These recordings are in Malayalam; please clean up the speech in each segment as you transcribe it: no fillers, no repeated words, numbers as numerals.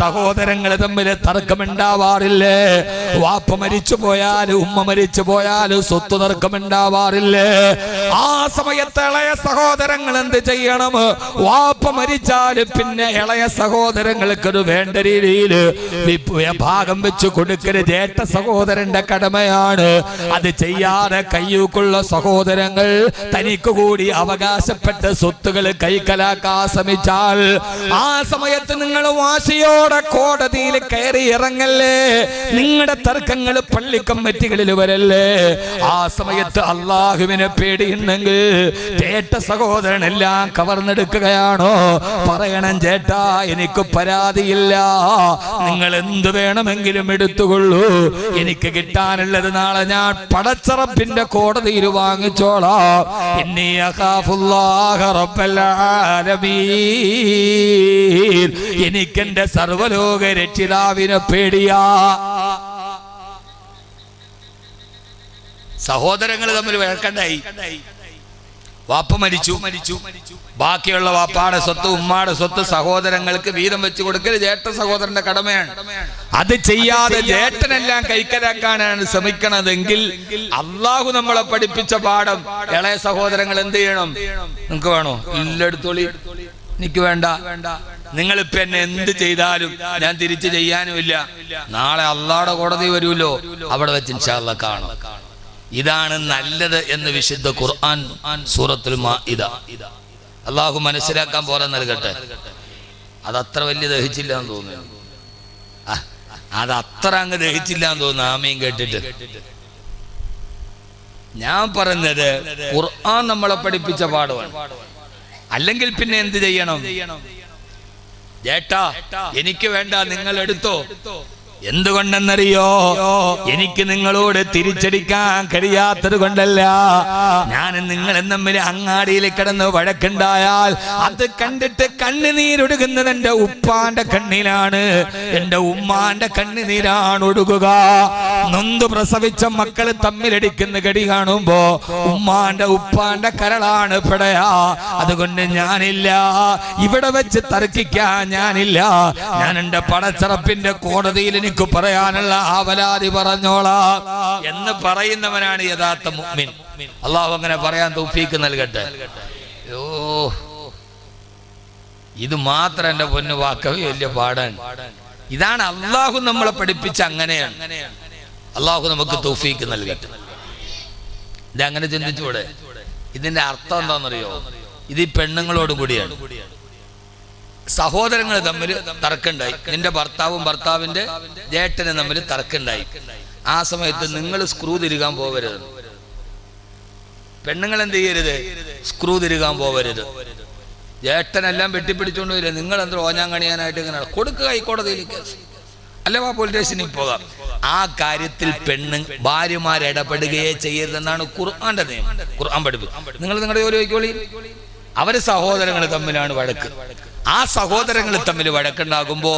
സഹോദരങ്ങൾ തമ്മിൽ തർക്കമുണ്ടാവാറില്ലേ? വാപ്പ മരിച്ചു പോയാൽ ഉമ്മ മരിച്ചു പോയാൽ സ്വത്ത് തർക്കമുണ്ടാവാറില്ലേ? ആ സമയത്ത് ഇളയ സഹോദരങ്ങൾ എന്ത് ചെയ്യണം? വാപ്പ മരിച്ചാൽ പിന്നെ ഇളയ സഹോദരങ്ങൾക്ക് ഒരു വേണ്ട രീതിയിൽ ഭാഗം വെച്ച് കൊടുക്കല് ജ്യേഷ്ഠ സഹോദരന്റെ കടമയാണ്. അത് ചെയ്യാതെ കയ്യൂക്കുള്ള സഹോദരങ്ങൾ തനിക്ക് കൂടി അവകാശപ്പെട്ട സ്വത്തുകൾ കൈക്കലാക്കാൻ ശ്രമിച്ചാൽ ആ സമയത്ത് നിങ്ങൾ വാശിയോടെ കോടതിയിൽ കയറി ഇറങ്ങല്ലേ. നിങ്ങളുടെ തർക്കങ്ങൾ പള്ളി കമ്മിറ്റികളിൽ വരല്ലേ. ആ സമയത്ത് അള്ളാഹുവിനെ പേടിയുണ്ടെങ്കിൽ ചേട്ട സഹോദരൻ എല്ലാം കവർന്നെടുക്കുകയാണോ? പറയണം, ചേട്ടാ എനിക്ക് പരാതിയില്ല, നിങ്ങൾ എന്ത് വേണമെങ്കിലും എടുത്തുകൊള്ളൂ, എനിക്ക് കിട്ടാനുള്ളത് നാളെ ഞാൻ പടച്ചറപ്പിന്റെ കോടതിയിൽ വാങ്ങിച്ചോളാം. ഇന്നി അഖാഫുല്ലാഹ റബ്ബൽ ആലമീൻ, എനിക്കെന്റെ സർവലോക രക്ഷിതാവിനെ പേടിയാ. സഹോദരങ്ങൾ തമ്മിൽ വഴക്കണ്ടായി. വാപ്പ മരിച്ചു, ബാക്കിയുള്ള വാപ്പാടെ സ്വത്ത് ഉമ്മാടെ സ്വത്ത് സഹോദരങ്ങൾക്ക് വീതം വെച്ച് കൊടുക്കൽ ജ്യേഷ്ഠ സഹോദരന്റെ കടമയാണ്. അത് ചെയ്യാതെ ജ്യേഷ്ഠനെല്ലാം കൈക്കലാക്കാനാണ് ശ്രമിക്കണതെങ്കിൽ അള്ളാഹു നമ്മളെ പഠിപ്പിച്ച പാഠം ഇളയ സഹോദരങ്ങൾ എന്ത് ചെയ്യണം? നിങ്ങൾക്ക് വേണോ? ഇല്ലെടുത്തോളി, എനിക്ക് വേണ്ട. നിങ്ങളിപ്പോ എന്നെ എന്ത് ചെയ്താലും ഞാൻ തിരിച്ചു ചെയ്യാനുമില്ല. നാളെ അള്ളാഹുടെ കോടതി വരുമല്ലോ, അവിടെ വെച്ച് ഇൻഷാ അല്ലാഹ് കാണും. ഇതാണ് നല്ലത് എന്ന് വിശുദ്ധ ഖുർആൻ സൂറത്തുൽ മാഇദ. അള്ളാഹു മനസ്സിലാക്കാൻ പോലെ നൽകട്ടെ. അതത്ര വലിയ ദഹിച്ചില്ല എന്ന് തോന്നുന്നു. അത് അത്ര അങ്ങ് ദഹിച്ചില്ല എന്ന് തോന്നുന്നു ആമീൻ കേട്ടിട്ട്. ഞാൻ പറഞ്ഞത് ഖുർആൻ നമ്മളെ പഠിപ്പിച്ച പാഠമാണ്. അല്ലെങ്കിൽ പിന്നെ എന്ത് ചെയ്യണം? ചേട്ടാ എനിക്ക് വേണ്ട, നിങ്ങൾ എടുത്തോ. എന്തുകൊണ്ടെന്നറിയോ? എനിക്ക് നിങ്ങളോട് തിരിച്ചടിക്കാൻ കഴിയാത്തത് കൊണ്ടല്ല. ഞാൻ നിങ്ങളും തമ്മിൽ അങ്ങാടിയിൽ കിടന്ന് വഴക്കുണ്ടായാൽ അത് കണ്ടിട്ട് കണ്ണുനീരൊടുകുന്നത് എന്റെ ഉപ്പാന്റെ കണ്ണിലാണ്, എന്റെ ഉമ്മാന്റെ കണ്ണുനീരാണ് ഒടുകുക. നൊന്ത് പ്രസവിച്ച മക്കള് തമ്മിലടിക്കുന്ന ഗടി കാണുമ്പോ ഉമ്മാന്റെ ഉപ്പാന്റെ കരളാണ് പിടയാ. അതുകൊണ്ട് ഞാനില്ല, ഇവിടെ വെച്ച് തർക്കിക്കാൻ ഞാനില്ല. ഞാൻ എന്റെ പടച്ചറപ്പിന്റെ കോടതിയിൽ എനിക്ക് പറയാനുള്ള ആവലാതി പറഞ്ഞോളാം എന്ന് പറയുന്നവനാണ് യഥാർത്ഥ മുഅ്മിൻ. അള്ളാഹു അങ്ങനെ പറയാൻ തൗഫീക്ക് നൽകട്ടെ. ഓ, ഇത് മാത്രം എന്റെ പൊന്നു വാക്കവി വലിയ പാടാണ്. ഇതാണ് അള്ളാഹു നമ്മളെ പഠിപ്പിച്ച, അങ്ങനെയാണ്. അള്ളാഹു നമുക്ക് തൗഫീക്ക് നൽകട്ടെ. ഇത് അങ്ങനെ ചിന്തിച്ചൂടെ? ഇതിന്റെ അർത്ഥം എന്താണെന്നറിയോ? ഇത് ഈ പെണ്ണുങ്ങളോട് കൂടിയാണ്. സഹോദരങ്ങൾ തമ്മിൽ തർക്കമുണ്ടായി. നിന്റെ ഭർത്താവും ഭർത്താവിന്റെ ജ്യേഷ്ഠനും തമ്മിൽ തർക്കമുണ്ടായി. ആ സമയത്ത് നിങ്ങൾ സ്ക്രൂ തിരുകാൻ പോവരുത്. പെണ്ണുങ്ങൾ എന്ത് ചെയ്യരുത്? സ്ക്രൂ തിരുകാൻ പോവരുത്. ജ്യേഷ്ഠനെല്ലാം വെട്ടിപ്പിടിച്ചോണ്ട് വരിക. നിങ്ങൾ എന്താ ഓഞ്ഞാൻ കണിയാനായിട്ട് ഇങ്ങനെ കൊടുക്കുക ഹൈക്കോടതിയിലേക്ക്, അല്ലെ പോലീസ് സ്റ്റേഷനിൽ പോകാം. ആ കാര്യത്തിൽ ഭാര്യമാർ ഇടപെടുകയെ ചെയ്യരുതെന്നാണ് ഖുർആന്റെ നിയമം. ഖുർആൻ പഠിപ്പിക്കും. നിങ്ങൾ നിങ്ങളുടെ ജോലി ചോദിക്കോളി. അവര് സഹോദരങ്ങൾ തമ്മിലാണ് വഴക്ക്. ആ സഹോദരങ്ങൾ തമ്മിൽ വഴക്കുണ്ടാകുമ്പോ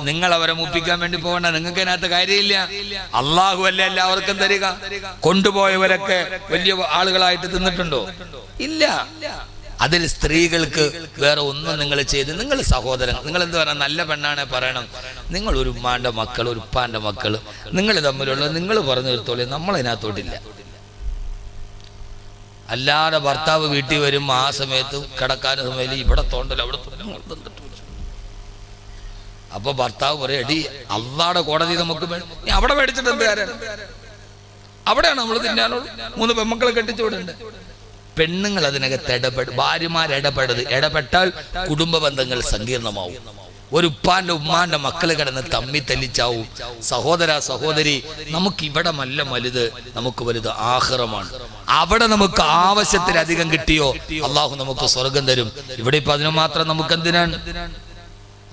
നിങ്ങൾ അവരെ മുപ്പിക്കാൻ വേണ്ടി പോകണ്ട. നിങ്ങൾക്ക് അതിനകത്ത് കാര്യമില്ല. അള്ളാഹു അല്ലേ എല്ലാവർക്കും തരിക. കൊണ്ടുപോയവരൊക്കെ വലിയ ആളുകളായിട്ട് തിന്നിട്ടുണ്ടോ? ഇല്ല. അതിൽ സ്ത്രീകൾക്ക് വേറെ ഒന്നും നിങ്ങൾ ചെയ്ത്, നിങ്ങൾ സഹോദരങ്ങൾ, നിങ്ങൾ എന്ത് പറയണം? നല്ല പെണ്ണാണെ പറയണം, നിങ്ങൾ ഒരു ഉമ്മാന്റെ മക്കൾ, ഒരു ഉപ്പാന്റെ മക്കൾ, നിങ്ങൾ തമ്മിലുള്ള നിങ്ങൾ പറഞ്ഞു തീർത്തോളൂ, നമ്മളതിനകത്തോട്ടില്ല. അല്ലാതെ ഭർത്താവ് വീട്ടിൽ വരും, ആ സമയത്ത് കിടക്കാൻ സമയത്ത് ഇവിടെ തോണ്ടല്ലോ, അവിടെ അപ്പൊ ഭർത്താവ് പറയും, എടി അള്ളാടെ കോടതി നമുക്ക് അവിടെ മേടിച്ചിട്ട് എന്ത് കാര്യം? അവിടെയാണ് നമ്മൾ തിന്നാനുള്ളൂ. 3 പെൺമക്കളെ കെട്ടിച്ചു വിടണ്ടേ? പെണ്ണുങ്ങൾ അതിനകത്ത് ഇടപെട്ടാൽ കുടുംബ ബന്ധങ്ങൾ സങ്കീർണമാവും. ഒരു ഉപ്പാന്റെ ഉമ്മാന്റെ മക്കള് കിടന്ന് തമ്മി തല്ലിച്ചാവും. സഹോദര സഹോദരി, നമുക്ക് ഇവിടെ മല്ല വലുത്, നമുക്ക് വലുത് ആഖിറമാണ്. അവിടെ നമുക്ക് ആവശ്യത്തിലധികം കിട്ടിയോ അള്ളാഹു നമുക്ക് സ്വർഗം തരും. ഇവിടെ ഇപ്പൊ അതിനു മാത്രം നമുക്ക് എന്തിനാണ്?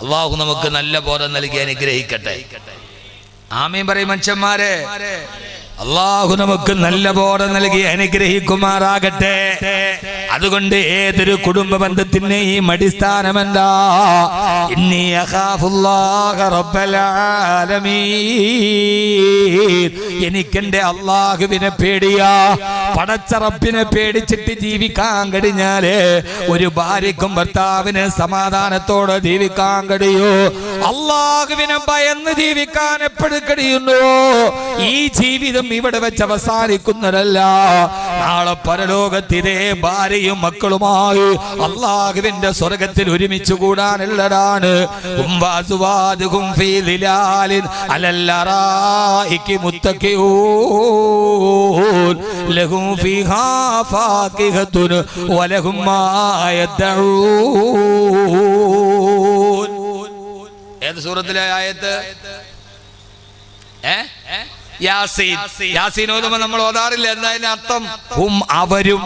അള്ളാഹു നമുക്ക് നല്ല ബോധം നൽകി അനുഗ്രഹിക്കട്ടെ. ആമീൻ പറയും മനുഷ്യന്മാരെ. അള്ളാഹു നമുക്ക് നല്ല ബോധം നൽകി അനുഗ്രഹിക്കുമാറാകട്ടെ. അതുകൊണ്ട് ഏതൊരു കുടുംബ ബന്ധത്തിന്റെയും അടിസ്ഥാനം എന്താ? ഇന്നി അഖാഫുല്ലാഹ റബ്ബൽ ആലമീൻ, എനിക്കെന്റെ അല്ലാഹുവിനെ പേടിയാ. പടച്ച റബ്ബിനെ പേടിച്ചിട്ട് ജീവിക്കാൻ കഴിഞ്ഞാല് ഒരു ഭാര്യക്കും ഭർത്താവിന് സമാധാനത്തോടെ ജീവിക്കാൻ കഴിയൂ. അല്ലാഹുവിനെ ഭയന്ന് ജീവിക്കാൻ എപ്പോഴും കഴിയുന്നു. ഈ ജീവിതം ഇവിടെ വെച്ച് അവസാനിക്കുന്നതല്ല. നാളെ പരലോകത്തിലെ ഭാര്യയും മക്കളുമായി അല്ലാഹുവിന്റെ സ്വർഗത്തിൽ ഒരുമിച്ച് കൂടാനുള്ളതാണ്. ലഹും ഫീഹാ ഫാകിഹത്തുൻ വലഹും മാ യദ്ഊൻ. ഏത് സൂറത്തിലെ ആയത്ത്? യാസീൻ. യാസീൻ ഓതുമ്പോൾ നമ്മൾ ഓതാറില്ല. എന്നതിന്റെ അർത്ഥം ഹും അവരും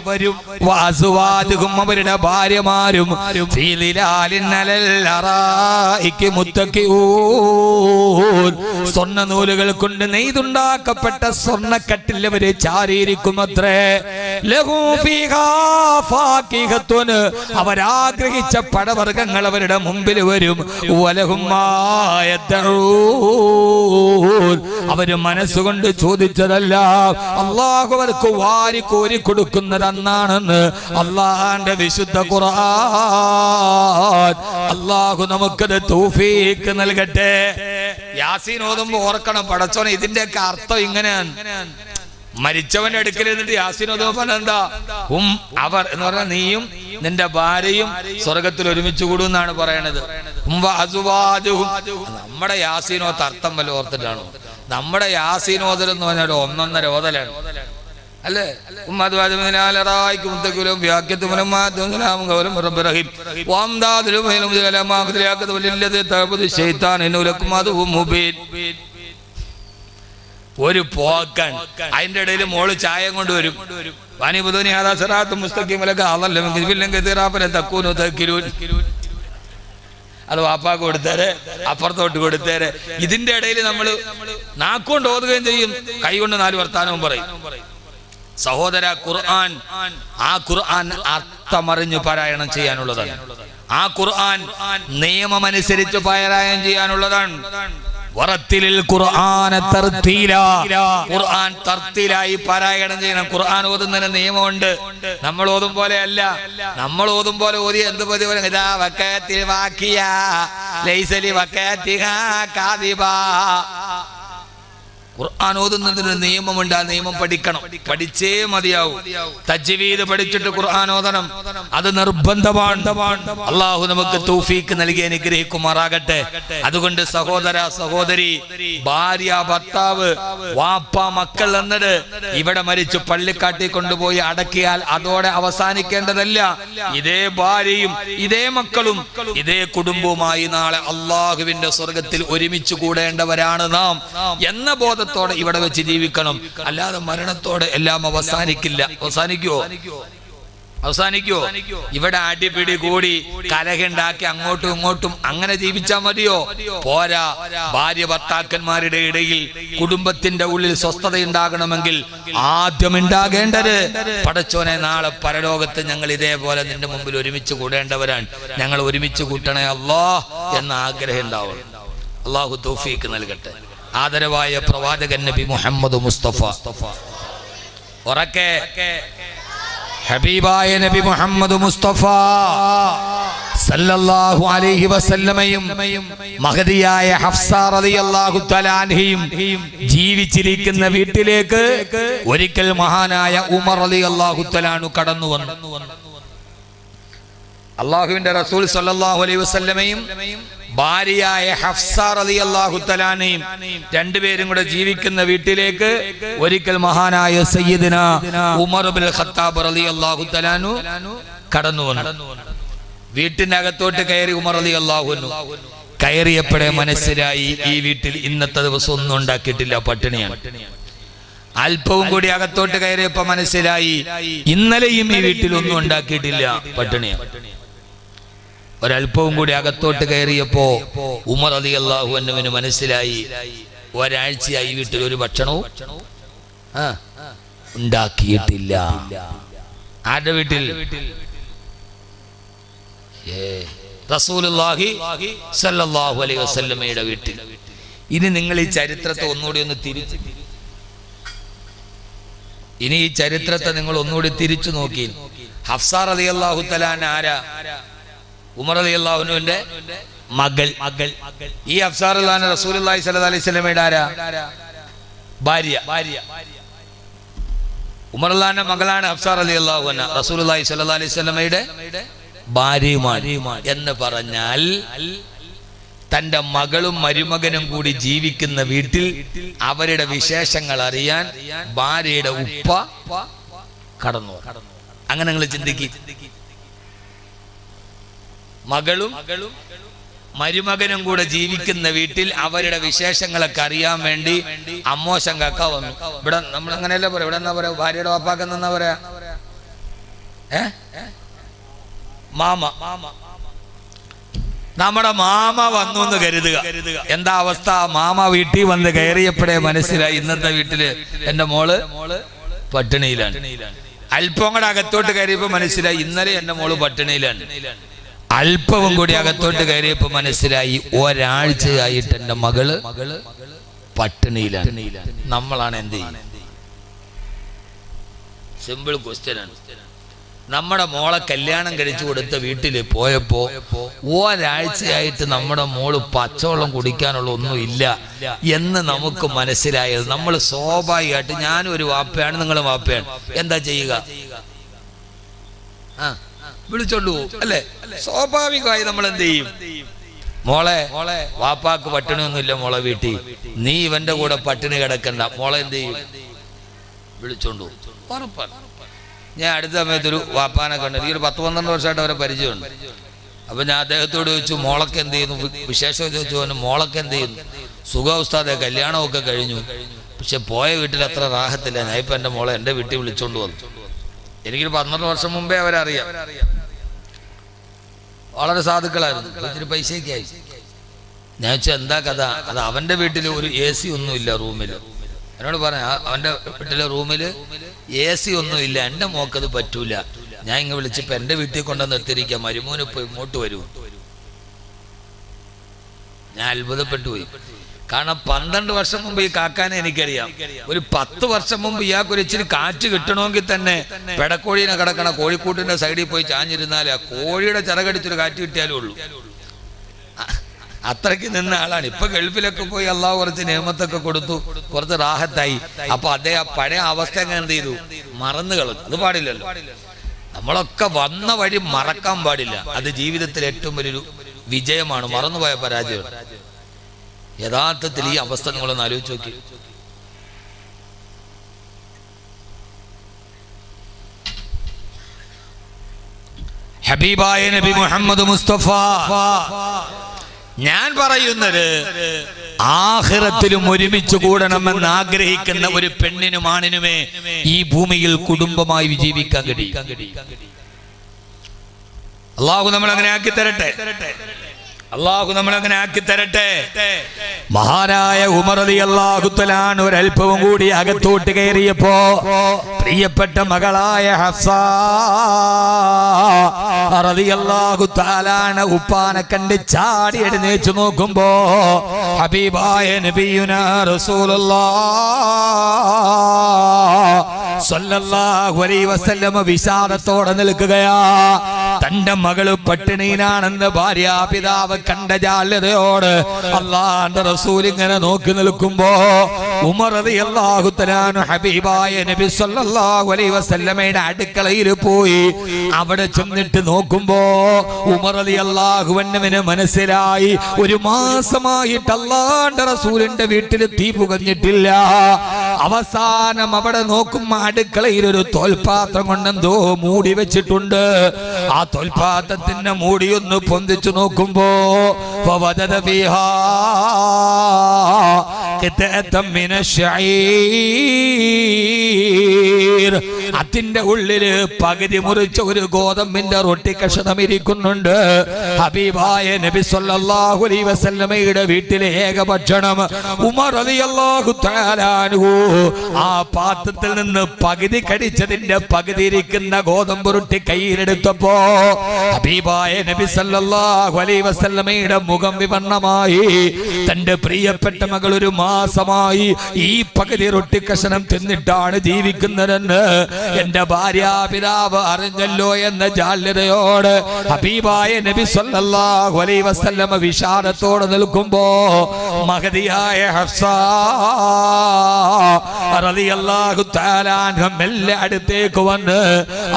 വഅസ്വാജുഹും അവരുടെ ഭാര്യമാരും ഫീ ദിലാലിൻ അലൽ അറായികി മുത്തഖിഊൻ, സ്വർണ്ണ നൂലുകൾ കൊണ്ട് നെയ്തുണ്ടാക്കപ്പെട്ട സ്വർണ്ണക്കട്ടിൽ അവര് ചാരിയിരിക്കുമത്രേ. ലഹും ഫീഹാ ഫാകിഹത്തുൻ, അവരാഗ്രഹിച്ച പഴവർഗ്ഗങ്ങൾ അവരുടെ മുമ്പിൽ വരും. വലഹും മാ യദ്ഊൻ, അവര് മനസ്സുകൊണ്ട് ചോദിച്ചതല്ല, അല്ലാഹു അവർക്ക് വാരി കോരി കൊടുക്കുന്നത് അന്നാണെന്ന് അല്ലാഹുവിന്റെ വിശുദ്ധ ഖുർആൻ. അല്ലാഹു നമുക്കത് തൗഫീഖ് നൽകട്ടെ. യാസീൻ ഓതുമ്പോൾ ഓർക്കണം, പടച്ചോനെ ഇതിന്റെയൊക്കെ അർത്ഥം ഇങ്ങനെയാണ്. മരിച്ചവന്റെ അടുക്കൽ എന്നിട്ട് യാസീൻ ഓതുമ്പോൾ എന്താ? ഹും അവർ എന്ന് പറഞ്ഞാൽ നീയും നിന്റെ ഭാര്യയും സ്വർഗത്തിൽ ഒരുമിച്ച് കൂടുന്നാണ് പറയണത്. നമ്മുടെ യാസീനോത്ത് അർത്ഥം വല്ല ഓർത്തിട്ടാണോ? നമ്മുടെ യാസീനോദൽ എന്ന് പറഞ്ഞാൽ ഒന്നൊന്നര ഓതലാണ് അല്ലേ? ഒരു പോക്കൻ അതിന്റെ ഇടയിൽ മോള് ചായ കൊണ്ട് വരും. അത് വാപ്പാക്ക് കൊടുത്തേരെ, അപ്പുറത്തോട്ട് കൊടുത്തേരെ. ഇതിന്റെ ഇടയിൽ നമ്മൾ നാക്കൊണ്ട് ഓതുകയും ചെയ്യും, കൈകൊണ്ട് 4 വർത്താനവും പറയും. സഹോദര, ഖുർആൻ ആ ഖുർആൻ അർത്ഥമറിഞ്ഞു പാരായണം ചെയ്യാനുള്ളതാണ്. ആ ഖുർആൻ നിയമമനുസരിച്ച് പാരായണം ചെയ്യാനുള്ളതാണ്. വറത്തിലിൽ ഖുർആന തർത്തീലാ, ഖുർആൻ തർത്തീലായി പാരായണം ചെയ്യണം. ഖുർആൻ ഓതുന്നതിന് നിയമമുണ്ട്. നമ്മൾ ഓതും പോലെ അല്ല. നമ്മൾ ഓതും പോലെ ഓതി എന്ത് പതി ഇതാ വക്കത്തിൽ വാക്കിയ ലൈസലി വക്കത്തിഹാ കാദിബാ. ഖുർആൻ ഓതുന്നതിന് നിയമമുണ്ട്. ആ നിയമം പഠിക്കണം, പഠിച്ചേ മതിയാവും. തജ്വീദ് പഠിച്ചിട്ട് ഖുർആൻ ഓതണം, അത് നിർബന്ധമാണ്. അല്ലാഹു നമുക്ക് തൗഫീഖ് നൽകി അനുഗ്രഹിക്കുമാറാകട്ടെ. അതുകൊണ്ട് സഹോദര സഹോദരി, ഭാര്യ ഭർത്താവ് വാപ്പ മക്കൾ എന്നത് ഇവിടെ മരിച്ചു പള്ളിക്കാട്ടി കൊണ്ടുപോയി അടക്കിയാൽ അതോടെ അവസാനിക്കേണ്ടതല്ല. ഇതേ ഭാര്യയും ഇതേ മക്കളും ഇതേ കുടുംബവുമായി നാളെ അല്ലാഹുവിന്റെ സ്വർഗത്തിൽ ഒരുമിച്ച് കൂടേണ്ടവരാണ് നാം എന്ന ബോധം ഇവിടെ വെച്ച് ജീവിക്കണം. അല്ലാതെ മരണത്തോടെ എല്ലാം അവസാനിക്കില്ല. അവസാനിക്കോ? ഇവിടെ അടിപിടി കൂടി കലഹുണ്ടാക്കി അങ്ങോട്ടും ഇങ്ങോട്ടും അങ്ങനെ ജീവിച്ചാൽ മതിയോ? പോരാ. ഭാര്യ ഭർത്താക്കന്മാരുടെ ഇടയിൽ കുടുംബത്തിന്റെ ഉള്ളിൽ സ്വസ്ഥത ഉണ്ടാകണമെങ്കിൽ ആദ്യം ഉണ്ടാകേണ്ടത്, പടച്ചോനെ നാളെ പരലോകത്ത് ഞങ്ങൾ ഇതേപോലെ നിന്റെ മുമ്പിൽ ഒരുമിച്ച് കൂടേണ്ടവരാണ്, ഞങ്ങൾ ഒരുമിച്ച് കൂട്ടണേ അല്ലാഹ് എന്ന ആഗ്രഹം ഉണ്ടാവണം. അല്ലാഹു തൗഫീഖ് നൽകട്ടെ. ആദരവായ പ്രവാചകൻ നബി മുഹമ്മദ് മുസ്തഫ, ഉറക്കെ ഹബീബായ നബി മുഹമ്മദ് മുസ്തഫ സല്ലല്ലാഹു അലൈഹി വസല്ലമയും മഹദിയായ ഹഫ്സ റളിയല്ലാഹു തആല അൻഹയും ജീവിച്ചിരിക്കുന്ന വീട്ടിലേക്ക് ഒരിക്കൽ മഹാനായ ഉമർ റളിയല്ലാഹു തആല അൻഹു കടന്നു വന്നു. അല്ലാഹുവിന്റെ റസൂൽ സല്ലല്ലാഹു അലൈഹി വസല്ലമയും ഭാര്യയായ ഹഫ്സ റളിയല്ലാഹു തആല അൻഹയും രണ്ടുപേരും കൂടെ ജീവിക്കുന്ന വീട്ടിലേക്ക് ഒരിക്കൽ മഹാനായ സയ്യിദുന ഉമർ ഇബ്നുൽ ഖത്താബ് റളിയല്ലാഹു തആല അൻഹു കടന്നു വന്നു. വീട്ടിന്റെ അകത്തോട്ട് കയറി ഉമർ റളിയല്ലാഹു അൻഹു കയറിയപ്പോഴേ മനസ്സിലായി ഈ വീട്ടിൽ ഇന്നത്തെ ദിവസം ഒന്നും ഉണ്ടാക്കിയിട്ടില്ല, പട്ടിണിയാണ്. അല്പവും കൂടി അകത്തോട്ട് കയറിയപ്പോ മനസ്സിലായി ഇന്നലെയും ഈ വീട്ടിൽ ഒന്നും ഉണ്ടാക്കിയിട്ടില്ല, പട്ടിണിയാണ്. ഒരല്പവും കൂടി അകത്തോട്ട് കയറിയപ്പോ ഉമർ റളിയല്ലാഹു അൻഹുവിന് മനസ്സിലായി ഒരാഴ്ചയായി വീട്ടിൽ ഒരു ഭക്ഷണവും ഉണ്ടാക്കിയിട്ടില്ല. ആരുടെ വീട്ടിൽ? റസൂലുള്ളാഹി സ്വല്ലല്ലാഹു അലൈഹി വസല്ലമയുടെ വീട്ടിൽ. ഇനി നിങ്ങൾ ഈ ചരിത്രത്തെ ഒന്നുകൂടി ഒന്ന് തിരിച്ചു നോക്കി. ഹഫ്സ റളിയല്ലാഹു തആല ആരാ? ഉമർ റളിയല്ലാഹു അൻഹുവിന്റെ മകൾ. ഈ ഹഫ്സ റളിയല്ലാഹു അൻഹ റസൂലുള്ളാഹി സ്വല്ലല്ലാഹു അലൈഹി വസല്ലമയുടെ ആരാ? ഭാര്യ. ഉമർ റളിയല്ലാഹുവിന്റെ മകളാണ് ഹഫ്സ റളിയല്ലാഹു അൻഹ, റസൂലുള്ളാഹി സ്വല്ലല്ലാഹു അലൈഹി വസല്ലമയുടെ ഭാര്യയുമാണ്. എന്ന് പറഞ്ഞാൽ തന്റെ മകളും മരുമകനും കൂടി ജീവിക്കുന്ന വീട്ടിൽ അവരുടെ വിശേഷങ്ങൾ അറിയാൻ ഭാര്യയുടെ ഉപ്പ കടന്നു. അങ്ങനെ നിങ്ങൾ ചിന്തിക്കും. മകളും മരുമകനും കൂടെ ജീവിക്കുന്ന വീട്ടിൽ അവരുടെ വിശേഷങ്ങളൊക്കെ അറിയാൻ വേണ്ടി അമ്മോശം കാക്ക വന്നു. ഇവിടെ നമ്മൾ അങ്ങനെയല്ല പറയാം. ഇവിടെ എന്താ പറയാ? ഭാര്യയുടെ വാപ്പാക്കെന്നാ പറയാ? മാമ. നമ്മുടെ മാമ വന്നു എന്ന് കരുതുക. എന്താ അവസ്ഥ? മാമ വീട്ടിൽ വന്ന് കയറിയപ്പോഴേ മനസ്സിലായി ഇന്നത്തെ വീട്ടില് എന്റെ മോള് പട്ടിണിയിലാണ്. അല്പം കൂടെ അകത്തോട്ട് കയറിയപ്പോ മനസ്സിലായി ഇന്നലെ എന്റെ മോള് പട്ടിണിയിലാണ്. അല്പവും കൂടി അകത്തോട്ട് കയറിയപ്പോ മനസ്സിലായി ഒരാഴ്ചയായിട്ട് എന്റെ മകള് പട്ടിണിയിലാണ്. നമ്മളാണ് എന്ത് ചെയ്യുന്നത്? സിമ്പിൾ ക്വസ്റ്റ്യൻ ആണ്. നമ്മുടെ മോളെ കല്യാണം കഴിച്ചു കൊടുത്ത വീട്ടിൽ പോയപ്പോ ഒരാഴ്ചയായിട്ട് നമ്മുടെ മോള് പച്ചവെള്ളം കുടിക്കാനുള്ള ഒന്നും ഇല്ല എന്ന് നമുക്ക് മനസ്സിലായത് നമ്മൾ സ്വാഭാവികമായിട്ട്, ഞാനും ഒരു വാപ്പയാണ്, നിങ്ങളും വാപ്പയാണ്, എന്താ ചെയ്യുക? വിളിച്ചോണ്ട് പോകും അല്ലേ? സ്വാഭാവികമായി നമ്മൾ എന്ത് ചെയ്യും? മോളെ, വാപ്പാക്ക് പട്ടിണിയൊന്നുമില്ല മോളെ വീട്ടിൽ, നീ ഇവന്റെ കൂടെ പട്ടിണി കിടക്കണ്ട, മോളെ എന്ത് ചെയ്യും? വിളിച്ചോണ്ട് പോകും. ഉറപ്പാണ്. ഞാൻ അടുത്ത സമയത്തൊരു വാപ്പാനെ കണ്ടു. എനിക്കൊരു 10-12 വർഷമായിട്ട് അവരെ പരിചയമുണ്ട്. അപ്പൊ ഞാൻ അദ്ദേഹത്തോട് ചോദിച്ചു, മോളൊക്കെ എന്ത് ചെയ്യുന്നു? വിശേഷം ചോദിച്ചു. മോളൊക്കെ എന്ത് ചെയ്യുന്നു? സുഖ ഉസ്താദെ, കല്യാണമൊക്കെ കഴിഞ്ഞു, പക്ഷെ പോയ വീട്ടിൽ അത്ര റാഹത്തില്ല. ഞാൻ ഇപ്പൊ എന്റെ മോളെ എന്റെ വീട്ടിൽ വിളിച്ചോണ്ട് വന്നു. എനിക്കൊരു 12 വർഷം മുമ്പേ അവരറിയാം. വളരെ സാധുക്കളായിരുന്നു. ഇത്തിരി പൈസയൊക്കെയായി. ഞാൻ വെച്ചാൽ എന്താ കഥ? അത് അവന്റെ വീട്ടിൽ ഒരു AC ഒന്നുമില്ല റൂമിൽ. എന്നോട് പറയാം, അവന്റെ വീട്ടിലെ റൂമിൽ AC ഒന്നുമില്ല, എന്റെ മോക്കത് പറ്റൂല. ഞാൻ ഇങ്ങ് വിളിച്ചപ്പോ എന്റെ വീട്ടിൽ കൊണ്ടുവന്ന് എത്തിരിക്കാം, മരുമോന് ഇപ്പൊ ഇങ്ങോട്ട് വരൂ. ഞാൻ അത്ഭുതപ്പെട്ടു പോയി. കാരണം 12 വർഷം മുമ്പ് ഈ കാക്കാനെ എനിക്കറിയാം. ഒരു 10 വർഷം മുമ്പ് ഇയാൾക്കൊരു ഇച്ചിരി കാറ്റ് കിട്ടണമെങ്കിൽ തന്നെ പെടക്കോഴീനെ കിടക്കണ കോഴിക്കൂട്ടിന്റെ സൈഡിൽ പോയി ചാഞ്ഞിരുന്നാലേ ആ കോഴിയുടെ ചിറകടിച്ചൊരു കാറ്റ് കിട്ടിയാലേ ഉള്ളൂ. അത്രയ്ക്ക് നിന്ന ആളാണ്. ഇപ്പൊ ഗൾഫിലൊക്കെ പോയി അള്ളാഹു കുറച്ച് നിയമത്തൊക്കെ കൊടുത്തു, കുറച്ച് റാഹത്തായി. അപ്പൊ അദ്ദേഹം പഴയ അവസ്ഥ എന്ത് ചെയ്തു? മറന്നു കളഞ്ഞു. അത് പാടില്ലല്ലോ. നമ്മളൊക്കെ വന്ന വഴി മറക്കാൻ പാടില്ല. അത് ജീവിതത്തിൽ ഏറ്റവും വലിയൊരു വിജയമാണ്. മറന്നുപോയ പരാജയം. യഥാർത്ഥത്തിൽ ഈ അവസ്ഥ നിങ്ങളൊന്ന് ആലോചിച്ച് നോക്കി. ഹബീബായ നബി മുഹമ്മദ് മുസ്തഫ, ഞാൻ പറയുന്നത് ആഖിറത്തിലും ഒരുമിച്ച് കൂടണമെന്ന് ആഗ്രഹിക്കുന്ന ഒരു പെണ്ണിനും ആണിനുമേ ഈ ഭൂമിയിൽ കുടുംബമായി ജീവിക്കാൻ കഴിയും. അള്ളാഹു നമ്മളങ്ങനെ ആക്കി തരട്ടെ. അള്ളാഹു നമ്മളങ്ങനെ ആക്കി തരട്ടെ. മഹാനായ ഉമർ റളിയല്ലാഹു തആല ഒരൽപ്പവും കൂടി അകത്തോട്ട് കയറിയപ്പോ പ്രിയപ്പെട്ട മകളായ ഹഫ്സ റളിയല്ലാഹു തആല ഉപ്പാനെ കണ്ട് ചാടി എഴുന്നേറ്റ് നോക്കുമ്പോ ഹബീബായ നബിയുനാ റസൂലുള്ളാഹ് സ്വല്ലല്ലാഹു അലൈഹി വസല്ലം വിശാദത്തോടെ നിൽക്കുകയാ. തന്റെ മകള് പട്ടിണിയിലാണെന്ന് ഭാര്യാപിതാവ് കണ്ട ജാള്യതയോട് അല്ലാഹുവിന്റെ റസൂൽ ഇങ്ങനെ നോക്കി നിൽക്കുമ്പോ ഉമർ റളിയല്ലാഹു തആല ഹബീബായ നബി സ്വല്ലല്ലാഹു അലൈഹി വസല്ലമയുടെ അടുക്കളയിൽ പോയി അവിടെ ചെന്നിട്ട് നോക്കുമ്പോ ഉമർ റളിയല്ലാഹു അൻഹുവിന് മനസ്സിലായി, ഒരു മാസമായിട്ട് അല്ലാഹുവിന്റെ റസൂലിന്റെ വീട്ടിൽ തീ പുകഞ്ഞിട്ടില്ല. അവസാനം അവിടെ നോക്കുമ്പോ അടുക്കളയിൽ ഒരു തോൽപാത്രം കൊണ്ടെന്തോ മൂടി വെച്ചിട്ടുണ്ട്. ആ തോൽപാത്രത്തിന്റെ മൂടിയൊന്ന് പൊന്തിച്ചു നോക്കുമ്പോ അതിന്റെ ഉള്ളില് പകുതി മുറിച്ച ഒരു ഗോതമ്പിന്റെ റൊട്ടി കഷണം ഇരിക്കുന്നുണ്ട്. ഹബീബായ നബി സല്ലല്ലാഹു അലൈഹി വസല്ലമയുടെ വീട്ടിലെ ഏക ഭക്ഷണം. ഉമർ റളിയല്ലാഹു തആല അൻഹു ആ പാത്രത്തിൽ നിന്ന് പകുതി കടിച്ചതിന്റെ പകുതി ഇരിക്കുന്ന ഗോതമ്പ് റൊട്ടി കയ്യിലെടുത്തപ്പോ ഹബീബായ നബി സല്ലല്ലാഹു അലൈഹി വസല്ലമയുടെ മുഖം വിവർണമായി. തന്റെ പ്രിയപ്പെട്ട മകൾ ഒരു മാസമായി ഈ പകുതി റൊട്ടി കഷണം തിന്നിട്ടാണ് ജീവിക്കുന്നതെന്ന് എന്റെ ഭാര്യാപിതാവ് അറിഞ്ഞല്ലോ എന്ന ജാള്യതയോട് ഹബീബായ നബി സല്ലല്ലാഹു അലൈഹി വസല്ലമ വിശാലത്തോടെ നിൽക്കുമ്പോ മഹദിയായ ഹഫ്സ റളിയല്ലാഹു തആല അൻഹ മെല്ലെ അടുത്തേക്ക് വന്ന്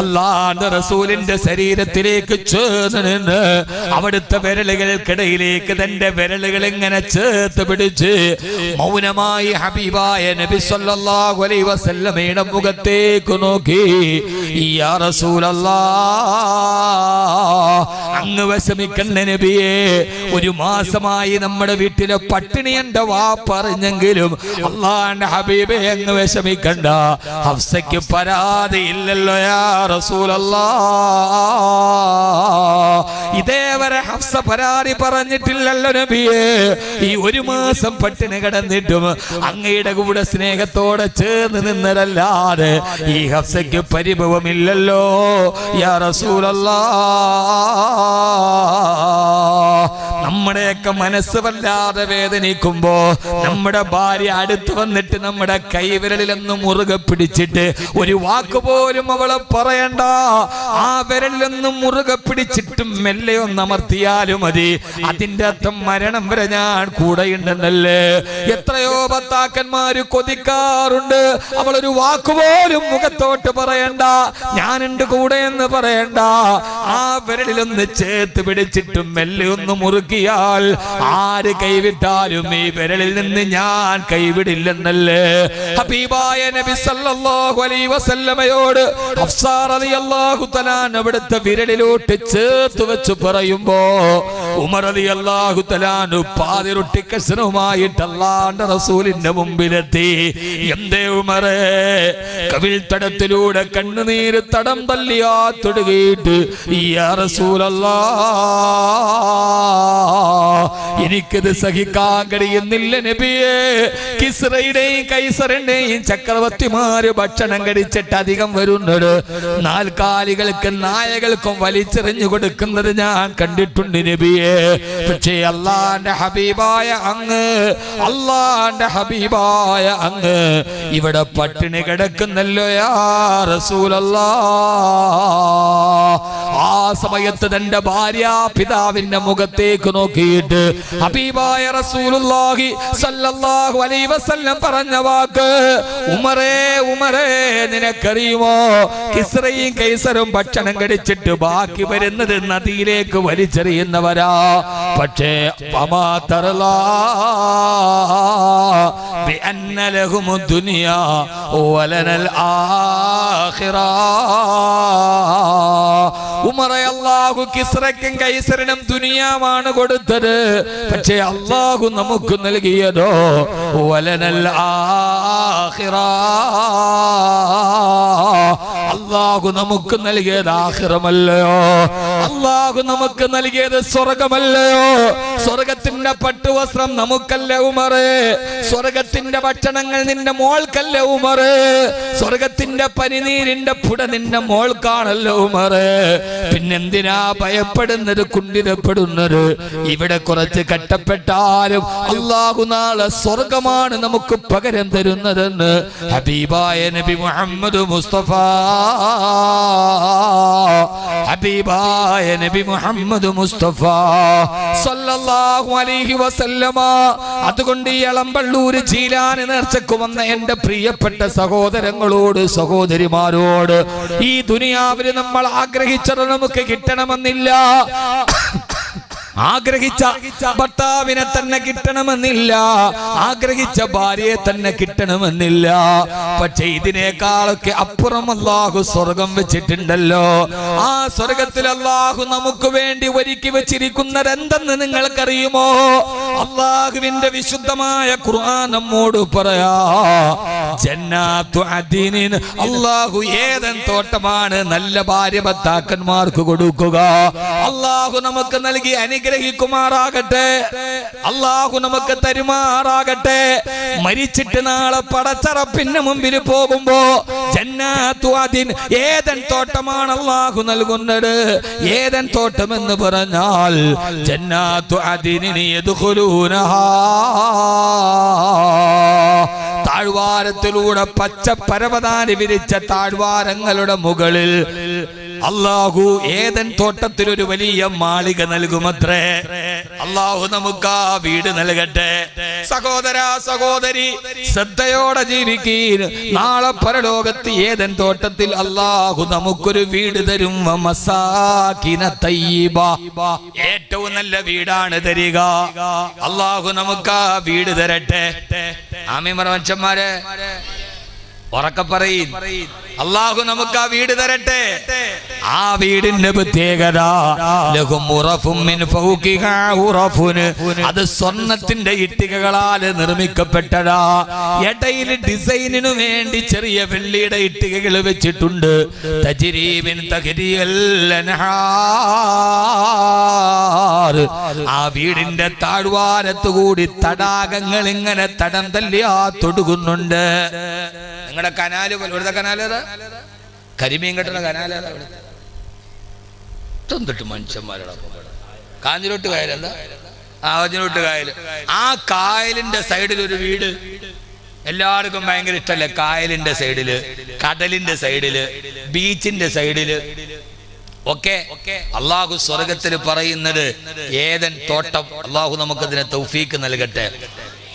അല്ലാഹുവിന്റെ റസൂലിന്റെ ശരീരത്തിലേക്ക് ചേർന്ന് നിന്ന് അവിടുത്തെ വിരലുകൾക്കിടയിലേക്ക് തന്റെ വിരലുകൾ ഇങ്ങനെ ചേർത്ത് പിടിച്ച് മൗനമായി ഹബീബായ നബി സല്ലല്ലാഹു അലൈഹി വസല്ലമയുടെ മുഖത്തേക്ക് നോക്കി. യാ റസൂലല്ലാഹ്, അങ്ങ് വിഷമിക്കണ്ട നബിയേ, ഒരു മാസമായി നമ്മുടെ വീട്ടിലെ പട്ടിണി എന്റെ വാപ്പ അറിഞ്ഞെങ്കിലും അല്ലാഹുവിന്റെ ഹബീബേ അങ്ങ് വിഷമിക്കണ്ട, ഹഫ്സയ്ക്ക് പരാതിയില്ലല്ലോ യാ റസൂലല്ലാഹ്. ഇതേവരെ ഹഫ്സ പരാതി പറഞ്ഞിട്ടില്ലല്ലോ നബിയേ. ഈ ഒരു മാസം പട്ടിണി കിടന്നിട്ടും അങ്ങയുടെ കൂടെ സ്നേഹത്തോടെ ചേർന്ന് നിന്നതല്ലാതെ ഈ ഹഫ്സയ്ക്ക് പരിഭവമില്ലല്ലോ യാ റസൂലല്ലാഹ്. നമ്മുടെയൊക്കെ മനസ്സ് വല്ലാതെ വേദനിക്കുമ്പോ നമ്മുടെ ഭാര്യ അടുത്ത് വന്നിട്ട് നമ്മുടെ കൈവിരലിലൊന്ന് മുറുകെ പിടിച്ചിട്ട് ഒരു വാക്ക് പോലും അവളെ പറയണ്ട, ആ വിരലിലൊന്ന് മുറുകെ പിടിച്ചിട്ടും മെല്ലെ ഒന്ന് അമർത്തിയാലും മതി, അതിന്റെ അർത്ഥം മരണം വരെ ഞാൻ കൂടെയുണ്ടെന്നല്ലേ. എത്രയോ ഭർത്താക്കന്മാര് കൊതിക്കാറുണ്ട്, അവളൊരു വാക്കുപോലും മുഖത്തോട്ട് പറയണ്ട, ഞാനുണ്ട് കൂടെ എന്ന് പറയണ്ട, ആ വിരലിലൊന്ന് ചേർത്ത് പിടിച്ചിട്ടും മെല്ലെ ഒന്ന് മുറുക്കിയാൽ ആര് കൈവിട്ടാലും ഈ വിരലിൽ നിന്ന് ഞാൻ കൈവിടില്ലെന്നല്ലേ ഹബീബായ നബി സല്ലല്ലാഹു അലൈഹി വസല്ലമയോട് ഹഫ്സ റളിയല്ലാഹു തആല അവിടുത്തെ വിരലിലോട്ട് ചേർത്ത് വെച്ച് പറയുമ്പോ ഉമർ റളിയല്ലാഹു തആല പാതി റൊട്ടി കഷ്ണവുമായിട്ട് അല്ലാഹുവിന്റെ റസൂലിന്റെ മുമ്പിലെത്തി. എന്തേ ഉമറേ, കവിൾ തടത്തിലൂടെ കണ്ണുനീര് തടം തല്ലിയാ തൊടുകയിട്ട് യാ റസൂലല്ലാഹ്, എനിക്കത് സഹിക്കാൻ കഴിയുന്നില്ല നബിയേ. കിസ്റയുടെയും കൈസറിന്റെയും ചക്രവർത്തിമാര് ഭക്ഷണം കഴിച്ചിട്ട് അധികം വരുന്നത് നാൽക്കാലികൾക്കും നായകൾക്കും വലിച്ചെറിഞ്ഞു കൊടുക്കുന്നത് ഞാൻ കണ്ടിട്ടുണ്ട് നബിയേ. പക്ഷേ അല്ലാഹുവിന്റെ ഹബീബായ അങ്ങ് ഇവിടെ പട്ടിണി കിടക്കുന്നല്ലോ യാ റസൂലല്ലാഹ്. ആ സമയത്ത് തന്റെ ഭാര്യ പിതാവിന്റെ മുഖത്തേക്ക് നോക്കിയിട്ട് ഹബീബായ റസൂലുള്ളാഹി സല്ലല്ലാഹു അലൈഹി വസല്ലം പറഞ്ഞ വാക്ക്, ഉമറേ ഉമറേ, നിനക്കറിയുമോ കിസ്റയും കൈസറും ഭക്ഷണം കഴിച്ചിട്ട് ബാക്കി വരുന്നത് നദിയിലേക്ക് വലിച്ചെറിയുന്നവരാ. പക്ഷേ ബിഅന്ന ലഹുമുദ് ദുനിയാ വലനൽ ആഖിറ. ഉമറേ, അല്ലാഹു കിസ്റയ്ക്കും കൈസറിനും ദുനിയാവാണ് കൊടുത്തത്, പക്ഷേ അല്ലാഹു നമുക്ക് നൽകിയതോ വലനൽ ആഖിറ. അല്ലാഹു നമുക്ക് നൽകിയത് ആഖിറമല്ലയോ, അല്ലാഹു നമുക്ക് നൽകിയത് സ്വർഗമല്ലയോ. സ്വർഗത്തിന്റെ പട്ടുവസ്ത്രം നമുക്കല്ല ഉമറേ, സ്വർഗത്തിന്റെ ഭക്ഷണങ്ങൾ നിന്റെ മോൾക്കല്ല ഉമറേ, സ്വർഗത്തിന്റെ പനിനീരിന്റെ പുട നിന്റെ മോൾക്കാണല്ലോ ഉമറേ. പിന്നെന്തിനാ ഭയപ്പെടുന്നത്, കുണ്ടിരപ്പെടുന്നത്? ഇവിടെ കുറച്ച് കട്ടപ്പെട്ടാലും അല്ലാഹു നാളെ സ്വർഗമാണ് നമുക്ക് പകരം തരുന്നതെന്ന് ഹബീബായ നബി മുഹമ്മദ് മുസ്തഫ, ഹബീബായ നബി മുഹമ്മദ് മുസ്തഫ സല്ലല്ലാഹു അലൈഹി വസല്ലമ. അതുകൊണ്ട് ഈ എളമ്പള്ളൂർ ജീലാനി നേർച്ചക്ക് വന്ന എന്റെ പ്രിയപ്പെട്ട സഹോദരങ്ങളോട് സഹോദരിമാരോട്, ഈ ദുനിയാവിൽ നമ്മൾ ആഗ്രഹിച്ചത് നമുക്ക് കിട്ടണമെന്നില്ല. ആഗ്രഹിച്ച ഭർത്താവിനെ തന്നെ കിട്ടണമെന്നില്ല, ആഗ്രഹിച്ച ഭാര്യയെ തന്നെ കിട്ടണമെന്നില്ല. പക്ഷെ ഇതിനേക്കാളൊക്കെ അപ്പുറം അല്ലാഹു സ്വർഗം വെച്ചിട്ടുണ്ടല്ലോ. ആ സ്വർഗത്തിൽ അല്ലാഹു നമുക്ക് വേണ്ടി ഒരുക്കി വെച്ചിരിക്കുന്നത് എന്തെന്ന് നിങ്ങൾക്കറിയുമോ? അല്ലാഹുവിന്റെ വിശുദ്ധമായ ഖുർആൻ നമ്മോട് പറയാ, ജന്നാത്തു അദീനിൻ. അല്ലാഹു ഏദൻ തോട്ടമാണ് നല്ല ഭാര്യ ഭർത്താക്കന്മാർക്ക് കൊടുക്കുക. അല്ലാഹു നമുക്ക് നൽകി അനുഗ്രഹിക്കുമാറാകട്ടെ, അല്ലാഹു നമുക്ക് തരുമാറാകട്ടെ. മരിച്ചിട്ട് നാളെ പടച്ചറപ്പിന് മുമ്പിൽ പോകുമ്പോ ജന്നാത്തു അദീൻ ഏദൻ തോട്ടമാണ് അല്ലാഹു നൽകുന്നത്. ഏദൻ തോട്ടം എന്ന് പറഞ്ഞാൽ ജന്നാത്തു അദീനിനി യദ്ഖുലൂനഹാ, താഴ്വാരത്തിലൂടെ പച്ച പരവതാനി വിരിച്ച താഴ്വാരങ്ങളുടെ മുകളിൽ അല്ലാഹു ഏദൻ തോട്ടത്തിൽ ഒരു വലിയ മാളിക നൽകുമത്രേ. അല്ലാഹു നമുക്ക് ആ വീട് നൽകട്ടെ. സഹോദര സഹോദരി, ശ്രദ്ധയോടെ ജീവിക്കീൻ. നാളെ പരലോകത്ത് ഏദൻ തോട്ടത്തിൽ അല്ലാഹു നമുക്കൊരു വീട് തരും. മസാകിന തയ്യിബ, ഏറ്റവും നല്ല വീടാണ് തരിക. അല്ലാഹു നമുക്ക് ആ വീട് തരട്ടെ. ആമീൻ പറ മനുഷ്യന്മാരെ, ഉറക്കെ പറയീൻ. അല്ലാഹു നമുക്ക് ആ വീട് തരട്ടെ. ആ വീടിന്റെ പ്രത്യേകത അത് സ്വർണത്തിന്റെ ഇഷ്ടികകളാൽ നിർമ്മിക്കപ്പെട്ടതാ. ഇടയിൽ ഡിസൈനിനു വേണ്ടി ചെറിയ വെള്ളിയുടെ ഇഷ്ടികകൾ വെച്ചിട്ടുണ്ട്. ആ വീടിന്റെ താഴ്വാരത്തു കൂടി തടാകങ്ങൾ ഇങ്ങനെ തടം തല്ലിയാ തൊടുകുന്നുണ്ട്. നിങ്ങളുടെ കനാല് പോലെ, ഇവിടുത്തെ കനാലേതാ? കരിമീൻ കെട്ടുന്ന കനാലേതാ? തൊന്നിട്ട് മനുഷ്യന്മാരുടെ കാഞ്ഞിലോട്ട് കായലല്ല, കാഞ്ഞിലോട്ട് കായൽ. ആ കായലിന്റെ സൈഡിൽ ഒരു വീട് എല്ലാവർക്കും ഭയങ്കര ഇഷ്ടമല്ലേ? കായലിന്റെ സൈഡില്, കടലിന്റെ സൈഡില്, ബീച്ചിന്റെ സൈഡില് ഒക്കെ അള്ളാഹു സ്വർഗത്തിൽ പറയുന്നത് ഏദൻ തോട്ടം. അള്ളാഹു നമുക്കതിനെ തൗഫീക്ക് നൽകട്ടെ.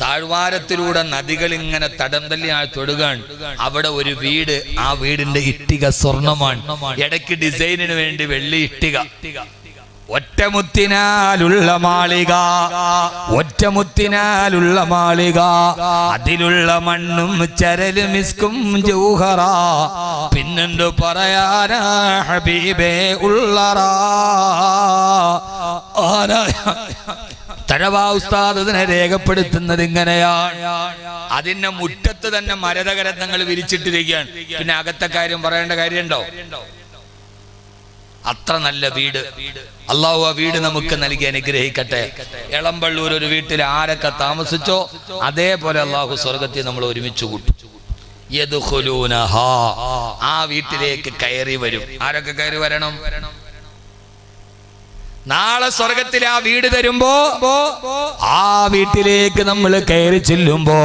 താഴ്വാരത്തിലൂടെ നദികൾ ഇങ്ങനെ തടം തല്ലി തൊടുകാൻ അവിടെ ഒരു വീട്. ആ വീടിന്റെ ഇഷ്ടിക സ്വർണമാണ്. ഇടയ്ക്ക് ഡിസൈനിന് വേണ്ടി വെള്ളി ഇഷ്ടിക. ഒറ്റമുത്തിനാലുള്ള മാളിക, ഒറ്റമുത്തിനാലുള്ള മാളിക, അതിലുള്ള മണ്ണും ചരലും മിസ്കും ജൗഹറ. പിന്നെന്തു പറയാനാ ഹബീബേ ഉള്ളറാ. തഴവാ ഉസ്താദ് അതിനെ രേഖപ്പെടുത്തുന്നത് ഇങ്ങനെയാണ്. അതിന്റെ മുറ്റത്ത് തന്നെ മരതകരത്നങ്ങൾ വിരിച്ചിട്ടിരിക്കുകയാണ്. പിന്നെ അകത്തെ കാര്യം പറയേണ്ട കാര്യമുണ്ടോ? അത്ര നല്ല വീട് അല്ലാഹു ആ വീട് നമുക്ക് നൽകി അനുഗ്രഹിക്കട്ടെ. എളമ്പള്ളൂർ ഒരു വീട്ടിൽ ആരൊക്കെ താമസിച്ചോ അതേപോലെ അല്ലാഹു സ്വർഗത്തിൽ നമ്മൾ ഒരുമിച്ച് കൂട്ടും. യദ്ഖുലൂനഹാ, ആ വീട്ടിലേക്ക് കയറി വരും. ആരൊക്കെ കയറി വരണം? നാളെ സ്വർഗത്തിൽ ആ വീട് തരുമ്പോ ആ വീട്ടിലേക്ക് നമ്മൾ കയറി ചെല്ലുമ്പോ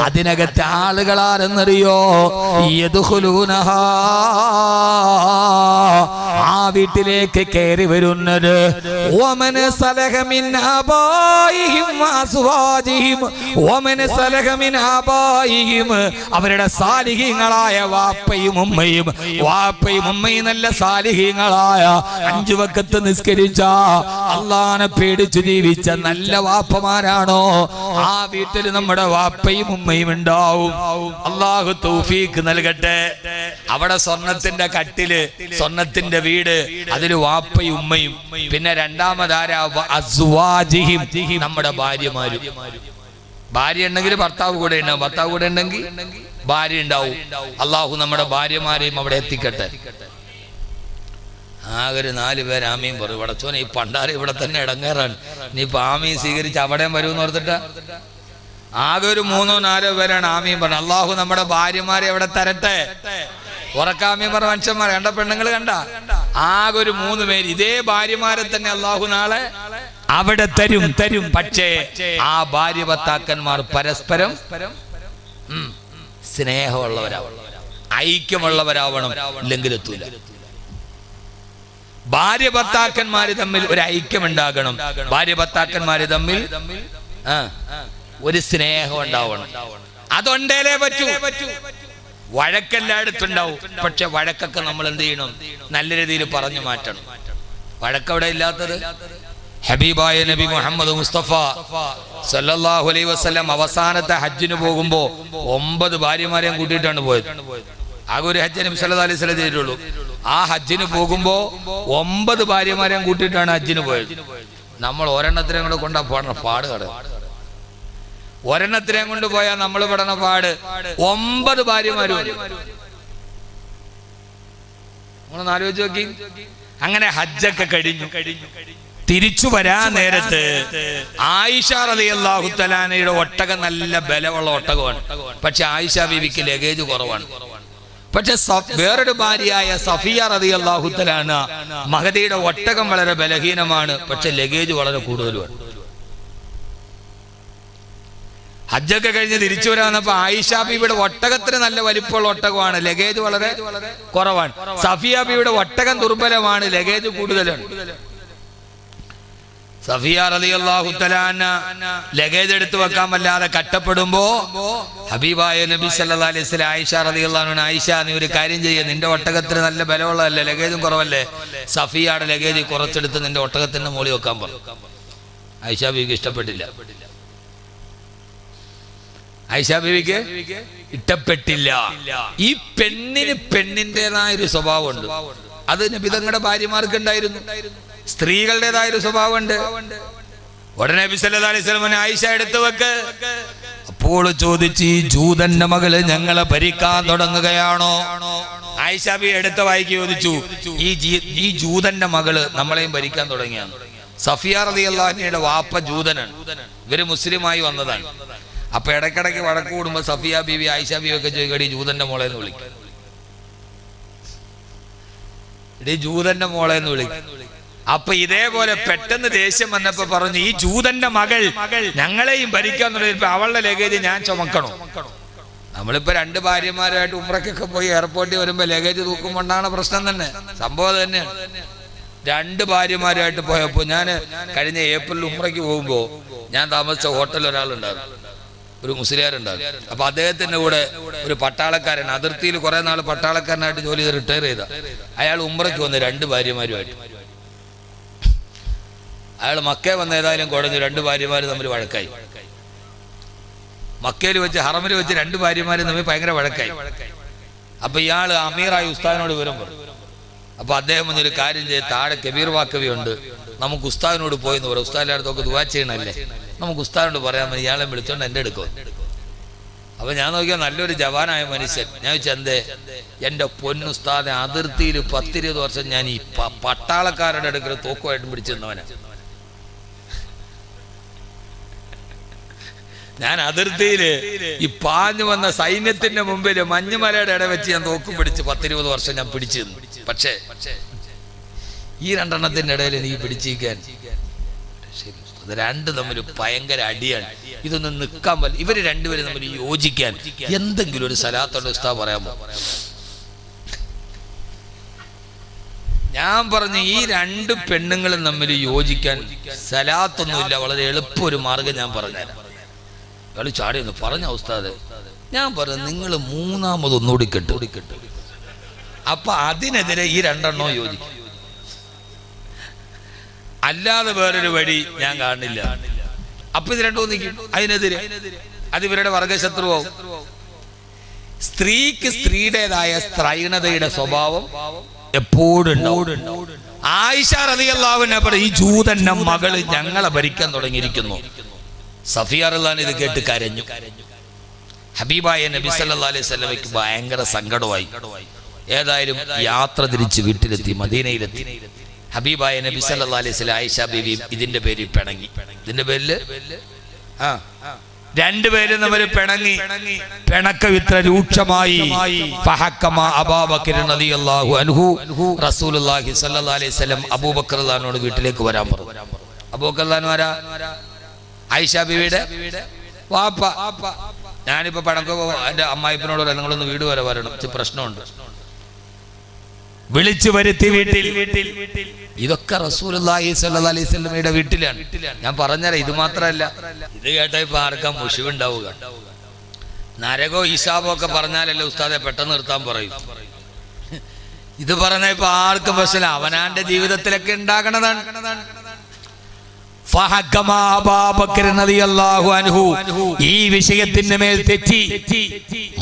അതിനകത്തെ ആളുകളാരെന്നറിയോ? യദ്ഖുലൂനഹാ, ആ വീട്ടിലേക്ക് കയറി വരുന്നത് വമൻ സലഹ മിൻ ആബായിഹിം വഅസ്വാജിഹിം, വമൻ സലഹ മിൻ ആബായിഹിം, അവരുടെ സാലിഹീങ്ങളായ വാപ്പയും ഉമ്മയും. വാപ്പയും ഉമ്മയും നല്ല സാലിഹീങ്ങളായ 5 വഖത്ത് നിസ്കരിച്ച അള്ളാനെ പേടിച്ചു ജീവിച്ച നല്ല വാപ്പമാരാണോ? ആ വീട്ടിൽ നമ്മുടെ വാപ്പയും ഉമ്മയും ഉണ്ടാവും. അള്ളാഹു തൗഫീഖ് നൽകട്ടെ. അവിടെ സ്വർണത്തിന്റെ കട്ടില്, സ്വർണത്തിന്റെ വീട്, അതിൽ വാപ്പയും ഉമ്മയും. പിന്നെ രണ്ടാമതാരാ? അസ്വാജിഹിം, നമ്മുടെ ഭാര്യമാരും. ഭാര്യ ഉണ്ടെങ്കിൽ ഭർത്താവ് കൂടെ ഉണ്ടാവും, ഭർത്താവ് കൂടെ ഉണ്ടെങ്കിൽ ഭാര്യ ഉണ്ടാവും. അള്ളാഹു നമ്മുടെ ഭാര്യമാരെയും അവിടെ എത്തിക്കട്ടെ. ആകെ ഒരു 4 പേര് ആമീൻ പറയും. പടച്ചോനെ, ഈ പണ്ടാര ഇവിടെ തന്നെ ഇടങ്ങേറാണ്. നീ ഇപ്പൊ ആമീൻ സ്വീകരിച്ച് അവിടെയും വരുമെന്ന് ഓർത്തിട്ടാ. ആകെ ഒരു 3-4 പേരാണ് ആമീൻ പറഞ്ഞത്. അള്ളാഹു നമ്മുടെ ഭാര്യമാരെ അവിടെ തരട്ടെ. ഉറക്കാമീൻ പറഞ്ഞ മനുഷ്യന്മാർ കണ്ട, പെണ്ണുങ്ങൾ കണ്ട, ആകെ ഒരു 3 പേര് ഇതേ ഭാര്യമാരെ തന്നെ അള്ളാഹു നാളെ അവിടെ തരും. പക്ഷേ ആ ഭാര്യ ഭർത്താക്കന്മാർ പരസ്പരം സ്നേഹമുള്ളവരാവണം, ഐക്യമുള്ളവരാവണം. ഇല്ലെങ്കിൽ എത്തൂല. ഭാര്യ ഭർത്താക്കന്മാര് തമ്മിൽ ഒരു ഐക്യമുണ്ടാകണം. ഭാര്യ ഭർത്താക്കന്മാര് തമ്മിൽ ഒരു സ്നേഹം ഉണ്ടാവണം. അതുണ്ടേലേ പറ്റൂ. വഴക്കെല്ലായിടത്തുണ്ടാവും. പക്ഷെ വഴക്കൊക്കെ നമ്മൾ എന്ത് ചെയ്യണം? നല്ല രീതിയിൽ പറഞ്ഞു മാറ്റണം. വഴക്കവിടെ ഇല്ലാത്തത് ഹബീബായ നബി മുഹമ്മദ് മുസ്തഫ സല്ലല്ലാഹു അലൈഹി വസല്ലം അവസാനത്തെ ഹജ്ജിന് പോകുമ്പോൾ 9 ഭാര്യമാരെയും കൂട്ടിയിട്ടാണ് പോയത്. ആകെ ഒരു ഹജ്ജ് നബി സല്ലല്ലാഹു അലൈഹി വസല്ലം ചെയ്തിട്ടുള്ളൂ. ആ ഹജ്ജിന് പോകുമ്പോൾ 9 ഭാര്യമാരെയും കൂട്ടിയിട്ടാണ് ഹജ്ജിന് പോയത്. നമ്മൾ ഒരെണ്ണത്തിനെയും കൂടെ കൊണ്ടാ പോണ പാട് കട. ഒരെണ്ണത്തിനെയും കൊണ്ട് പോയാൽ നമ്മൾ പെടണ പാട് 9 ഭാര്യമാരും. നമ്മളൊന്ന് ആലോചിച്ച് നോക്കി. അങ്ങനെ ഹജ്ജൊക്കെ കഴിഞ്ഞു തിരിച്ചു വരാൻ നേരത്ത് ആയിഷ റളിയല്ലാഹു തആലയുടെ ഒട്ടകം നല്ല ബലമുള്ള ഒട്ടകമാണ്. പക്ഷെ ആയിഷ ബീവിക്ക് ലഗേജ് കുറവാണ്. പക്ഷെ വേറൊരു ഭാര്യയായ സഫിയ റളിയല്ലാഹു തആല മഹദിയുടെ ഒട്ടകം വളരെ ബലഹീനമാണ്, പക്ഷെ ലഗേജ് വളരെ കൂടുതലുമാണ്. ഹജ്ജൊക്കെ കഴിഞ്ഞ് തിരിച്ചു വരാന്നപ്പോ ആയിഷ ബീവിയുടെ ഒട്ടകത്തിന് നല്ല വലിപ്പമുള്ള ഒട്ടകമാണ്, ലഗേജ് വളരെ കുറവാണ്. സഫിയ ബീവിയുടെ ഒട്ടകം ദുർബലമാണ്, ലഗേജ് കൂടുതലാണ്. സഫിയ റളിയല്ലാഹു തആല ലഗേജ് എടുത്തു വെക്കാൻ വല്ലാതെ കഷ്ടപ്പെടുമ്പോ ഹബീബായ നബി സല്ലല്ലാഹു അലൈഹി വസല്ലം ആയിഷ റളിയല്ലാഹു അൻഹ, ആയിഷ നീ ഒരു കാര്യം ചെയ്യ്, നിന്റെ ഒട്ടകത്തിന് നല്ല ബലമുള്ളതല്ലേ, ലഗേജും കുറവല്ലേ, സഫിയയുടെ ലഗേജ് കുറച്ചെടുത്ത് നിന്റെ ഒട്ടകത്തിന്റെ മുകളിൽ വെക്കാൻ പറഞ്ഞു. ആയിഷ ബീവിക്ക് ഇഷ്ടപ്പെട്ടില്ല. ആയിഷ ബീവിക്ക് ഇഷ്ടപ്പെട്ടില്ല. ഈ പെണ്ണിന് പെണ്ണിൻ്റെതായൊരു സ്വഭാവമുണ്ട്. അത് നബി തങ്ങളുടെ ഭാര്യമാർക്ക് ഉണ്ടായിരുന്നു. സ്ത്രീകളുടേതായൊരു സ്വഭാവമുണ്ട്. ഉടനെ നബി സല്ലല്ലാഹു അലൈഹി വസല്ലം ആയിഷ എടുത്തു വെക്ക്. അപ്പോൾ ചോദിച്ചു, ഈ ജൂതന്റെ മകള് ഞങ്ങളെ ഭരിക്കാൻ തുടങ്ങുകയാണോ? ആയിഷ ബീവി എടുത്ത വായിക്ക് ചോദിച്ചു, ഈ ജൂതന്റെ മകള് നമ്മളെയും ഭരിക്കാൻ തുടങ്ങിയാണ്. സഫിയ റളിയല്ലാഹു അൻഹയുടെ വാപ്പ ജൂതനാണ്, ഇവര് മുസ്ലിമായി വന്നതാണ്. അപ്പൊ ഇടയ്ക്കിടയ്ക്ക് വഴക്ക് കൂടുമ്പോ സഫിയ ബീവി ആയിഷ ബീവി ഒക്കെ ചോദിക്കടി ജൂതന്റെ മോളെ എന്ന് വിളിക്കും, ഇടീ ജൂതന്റെ മോളെ എന്ന് വിളിക്കും. അപ്പൊ ഇതേപോലെ പെട്ടെന്ന് ദേഷ്യം വന്നപ്പോ പറഞ്ഞു, ഈ ജൂതന്റെ മകൾ ഞങ്ങളെയും ഭരിക്കാൻ തുടങ്ങിയപ്പോ അവളുടെ ലഗേജ് ഞാൻ ചുമക്കണോ? നമ്മളിപ്പോ 2 ഭാര്യമാരുമായിട്ട് ഉംറയ്ക്കൊക്കെ പോയി എയർപോർട്ടിൽ വരുമ്പോ ലഗേജ് തൂക്കുമ്പോണ്ടാണ് പ്രശ്നം തന്നെ. സംഭവം തന്നെയാണ്. 2 ഭാര്യമാരുമായിട്ട് പോയപ്പോ ഞാൻ കഴിഞ്ഞ ഏപ്രിൽ ഉംറയ്ക്ക് പോകുമ്പോ ഞാൻ താമസിച്ച ഹോട്ടലിൽ ഒരാളുണ്ടായിരുന്നു, ഒരു മുസ്ലിയാരുണ്ടായിരുന്നു. അപ്പൊ അദ്ദേഹത്തിന്റെ കൂടെ ഒരു പട്ടാളക്കാരൻ, അതിർത്തിയിൽ കുറെ നാൾ പട്ടാളക്കാരനായിട്ട് ജോലി ചെയ്ത് റിട്ടയർ ചെയ്ത അയാൾ ഉംറയ്ക്ക് വന്ന് 2 ഭാര്യമാരുമായിട്ട്. അയാൾ മക്കയിൽ വന്ന ഏതായാലും കുഴഞ്ഞു, 2 ഭാര്യമാര് തമ്മിൽ വഴക്കായി. മക്കയിൽ വെച്ച് ഹറമിൽ വെച്ച് 2 ഭാര്യമാര് തമ്മിൽ ഭയങ്കര വഴക്കായി. അപ്പൊ ഇയാള് അമീറായി ഉസ്താദിനോട് വിവരം പറഞ്ഞു. അപ്പൊ അദ്ദേഹം ഒരു കാര്യം ചെയ്ത്, താഴെ കബീർ വാക്കവി ഉണ്ട്, നമുക്ക് ഉസ്താദിനോട് പോയെന്ന് പറയാം, ഉസ്താദിന്റെ അടുത്തൊക്കെ ദുആ ചെയ്യണല്ലേ, നമുക്ക് ഉസ്താദിനോട് പറയാൻ ഇയാളെ വിളിച്ചോണ്ട് എന്റെ എടുക്കും. അപ്പൊ ഞാൻ നോക്കിയാൽ നല്ലൊരു ജവാനായ മനുഷ്യൻ. ഞാൻ ചോദിച്ചു, എന്തേ? എന്റെ പൊന്നുസ്താദെ, അതിർത്തിയിൽ 10-20 വർഷം ഞാൻ ഈ പട്ടാളക്കാരുടെ അടുക്കൽ തോക്കുമായിട്ട് പിടിച്ചിരുന്നവനാ. ഞാൻ അതിർത്തിയില് ഈ പാഞ്ഞു വന്ന സൈന്യത്തിന്റെ മുമ്പിൽ മഞ്ഞുമലയുടെ ഇട വെച്ച് ഞാൻ തോക്കും പിടിച്ച് 10-20 വർഷം ഞാൻ പിടിച്ചിരുന്നു. പക്ഷേ ഈ 2 എണ്ണത്തിന്റെ ഇടയിൽ എനിക്ക് പിടിച്ചിരിക്കാൻ ശരി, അത് 2 തമ്മിൽ ഭയങ്കര അടിയാണ്. ഇതൊന്നും നിൽക്കാൻ പറ്റില്ല. ഇവര് 2 പേരും തമ്മിൽ യോജിക്കാൻ എന്തെങ്കിലും ഒരു സലാത്തുള്ള ഉസ്താദ് പറയാമോ? ഞാൻ പറഞ്ഞു, ഈ 2 പെണ്ണുങ്ങളും തമ്മിൽ യോജിക്കാൻ സലാത്തൊന്നുമില്ല, വളരെ എളുപ്പം ഒരു മാർഗം ഞാൻ പറഞ്ഞുതരാം. കളി ചാടിയൊന്ന് പറഞ്ഞ ഉസ്താദ്. ഞാൻ പറഞ്ഞു, നിങ്ങൾ 3ാമത് ഒന്നുകൂടി കെട്ടു. അപ്പൊ അതിനെതിരെ ഈ 2 എണ്ണവും യോജിക്കും, അല്ലാതെ വേറൊരു വഴി ഞാൻ കാണില്ല. അപ്പൊ ഇത് 2 നിൽക്കും അതിനെതിരെ. അത് ഇവരുടെ വർഗശത്രുവാവും. സ്ത്രീക്ക് സ്ത്രീയുടേതായ സ്ത്രൈണതയുടെ സ്വഭാവം എപ്പോഴും ഉണ്ടാവും. ആയിഷ റളിയല്ലാഹു അൻഹ പറഞ്ഞു, ഈ ജൂതന്റെ മകള് ഞങ്ങളെ ഭരിക്കാൻ തുടങ്ങിയിരിക്കുന്നു. സഫിയ റളിയല്ലാഹു അൻഹ ഇത് കേട്ട് കരഞ്ഞു. ഹബീബായ നബി സല്ലല്ലാഹു അലൈഹി വസല്ലമയ്ക്ക് ഭയങ്കര സങ്കടമായി. ഏതായാലും യാത്ര തിരിച്ച് വീട്ടിലെത്തി, മദീനയിലെത്തി. ഹബീബായ നബി സല്ലല്ലാഹു അലൈഹി വസല്ലം ആയിഷ ബീവി ഇതിന്റെ പേരിൽ പിണങ്ങി. ഇതിന്റെ പേരില് 2 പേരും തമ്മിൽ പിണങ്ങി. പിണക്കം ഇത്ര രൂക്ഷമായി. ഫഹക്കമ അബൂബക്കർ റളിയല്ലാഹു അൻഹു റസൂലുള്ളാഹി സ്വല്ലല്ലാഹു അലൈഹി വസല്ലം അബൂബക്കർ റളിയല്ലാഹുവിനോട് വീട്ടിലേക്ക് വരാൻ പറഞ്ഞു. അബൂബക്കർ റളിയല്ലാഹു ആരാ? ആയിഷ ബീവിയുടെ വാപ്പ. ഞാനിപ്പോ പിണക്കം എന്റെ അമ്മായിപ്പനോട് പറയാം, നിങ്ങളൊന്ന് വീട് വരെ വരണം, പ്രശ്നമുണ്ട്. വിളിച്ചു വരുത്തി വീട്ടിൽ. ഇതൊക്കെ റസൂലുള്ളാഹി സ്വല്ലല്ലാഹു അലൈഹി വസല്ലമയുടെ വീട്ടിലാണ്. ഞാൻ പറഞ്ഞുതരാം, ഇത് മാത്രമല്ല, ഇത് കേട്ടാ ഇപ്പൊ ആർക്കാ മുഷിവുണ്ടാവുക? നരകോ ഹിസാബോ ഒക്കെ പറഞ്ഞാലല്ലേ ഉസ്താദെ പെട്ടെന്ന് നിർത്താൻ പറയും. ഇത് പറഞ്ഞ ഇപ്പൊ ആർക്കും പ്രശ്നമില്ല, അവനാന്റെ ജീവിതത്തിലൊക്കെ ഉണ്ടാകണതാണ്. ഈ വിഷയത്തിന് മേൽ തെറ്റി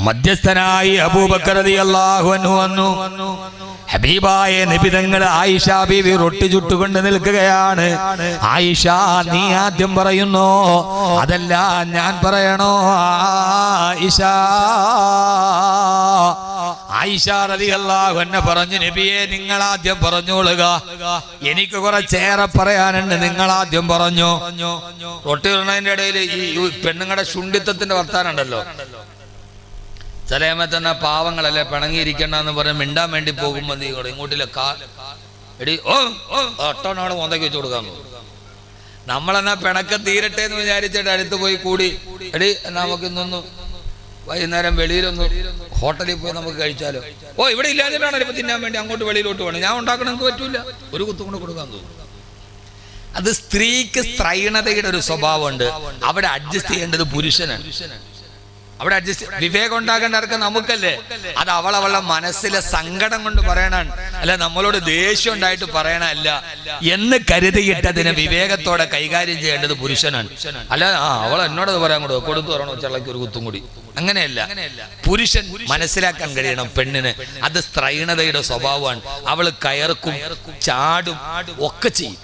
മധ്യസ്ഥനായി അബൂബക്കർ റളിയല്ലാഹു അൻഹു വന്നു. ഹബീബായ നബി തങ്ങൾ ആയിഷ ബീവി റൊട്ടി ചുട്ടുകൊണ്ട് നിൽക്കുകയാണ്. ആയിഷ, നീ ആദ്യം പറയുന്നോ അതല്ല ഞാൻ പറയണോ? ആയിഷ റളിയല്ലാഹു അൻഹ പറഞ്ഞു, നബിയെ നിങ്ങൾ ആദ്യം പറഞ്ഞോളുക, എനിക്ക് കുറച്ചേറെ പറയാനുണ്ട്, നിങ്ങൾ ആദ്യം പറഞ്ഞു. റൊട്ടി തിന്നതിന്റെ ഇടയിൽ ഈ പെണ്ണുങ്ങളുടെ ശുണ്ഠിത്തത്തിന്റെ വർത്താനം ഉണ്ടല്ലോ. ചില സമയത്ത് തന്നെ പാവങ്ങളല്ലേ പിണങ്ങിയിരിക്കണ്ടെന്ന് പറഞ്ഞ് മിണ്ടാൻ വേണ്ടി പോകുമ്പോ നീ ഇങ്ങോട്ടില്ല എടി ഒട്ടോണോടെ മോന്തയ്ക്ക് വെച്ച് കൊടുക്കാൻ പോകും. നമ്മളെന്നാ പിണക്കം തീരട്ടെ എന്ന് വിചാരിച്ചിട്ട് അടുത്ത് പോയി കൂടി, എടി നമുക്ക് ഇന്നൊന്ന് വൈകുന്നേരം വെളിയിലൊന്ന് ഹോട്ടലിൽ പോയി നമുക്ക് കഴിച്ചാലോ? ഇവിടെ ഇല്ലാതിട്ടാണ് ഇപ്പൊ തിന്നാൻ വേണ്ടി അങ്ങോട്ട് വെളിയിലോട്ട് പോകണം. ഞാൻ ഉണ്ടാക്കണം, എനിക്ക് പറ്റൂല, ഒരു കുത്തു കൊണ്ട് കൊടുക്കാൻ തോന്നും. അത് സ്ത്രീക്ക് സ്ത്രൈണതയുടെ ഒരു സ്വഭാവമുണ്ട്. അവിടെ അഡ്ജസ്റ്റ് ചെയ്യേണ്ടത് പുരുഷനാണ്. അവിടെ അഡ്ജസ്റ്റ് വിവേകം ഉണ്ടാകേണ്ടവർക്ക് നമുക്കല്ലേ. അത് അവളുടെ മനസ്സിലെ സങ്കടം കൊണ്ട് പറയണാണ്, അല്ല നമ്മളോട് ദേഷ്യം ഉണ്ടായിട്ട് പറയണല്ല എന്ന് കരുതിയിട്ട് അതിനെ വിവേകത്തോടെ കൈകാര്യം ചെയ്യേണ്ടത് പുരുഷനാണ്. അല്ല അവൾ എന്നോടത് പറയാൻ കൂടെ കൊടുത്തു പറയണോ ചള്ളക്ക് ഒരു കുത്തും കൂടി, അങ്ങനെയല്ല. പുരുഷൻ മനസ്സിലാക്കാൻ കഴിയണം പെണ്ണിന് അത് സ്ത്രൈണതയുടെ സ്വഭാവമാണ്. അവള് കയർക്കും ചാടും ഒക്കെ ചെയ്യും.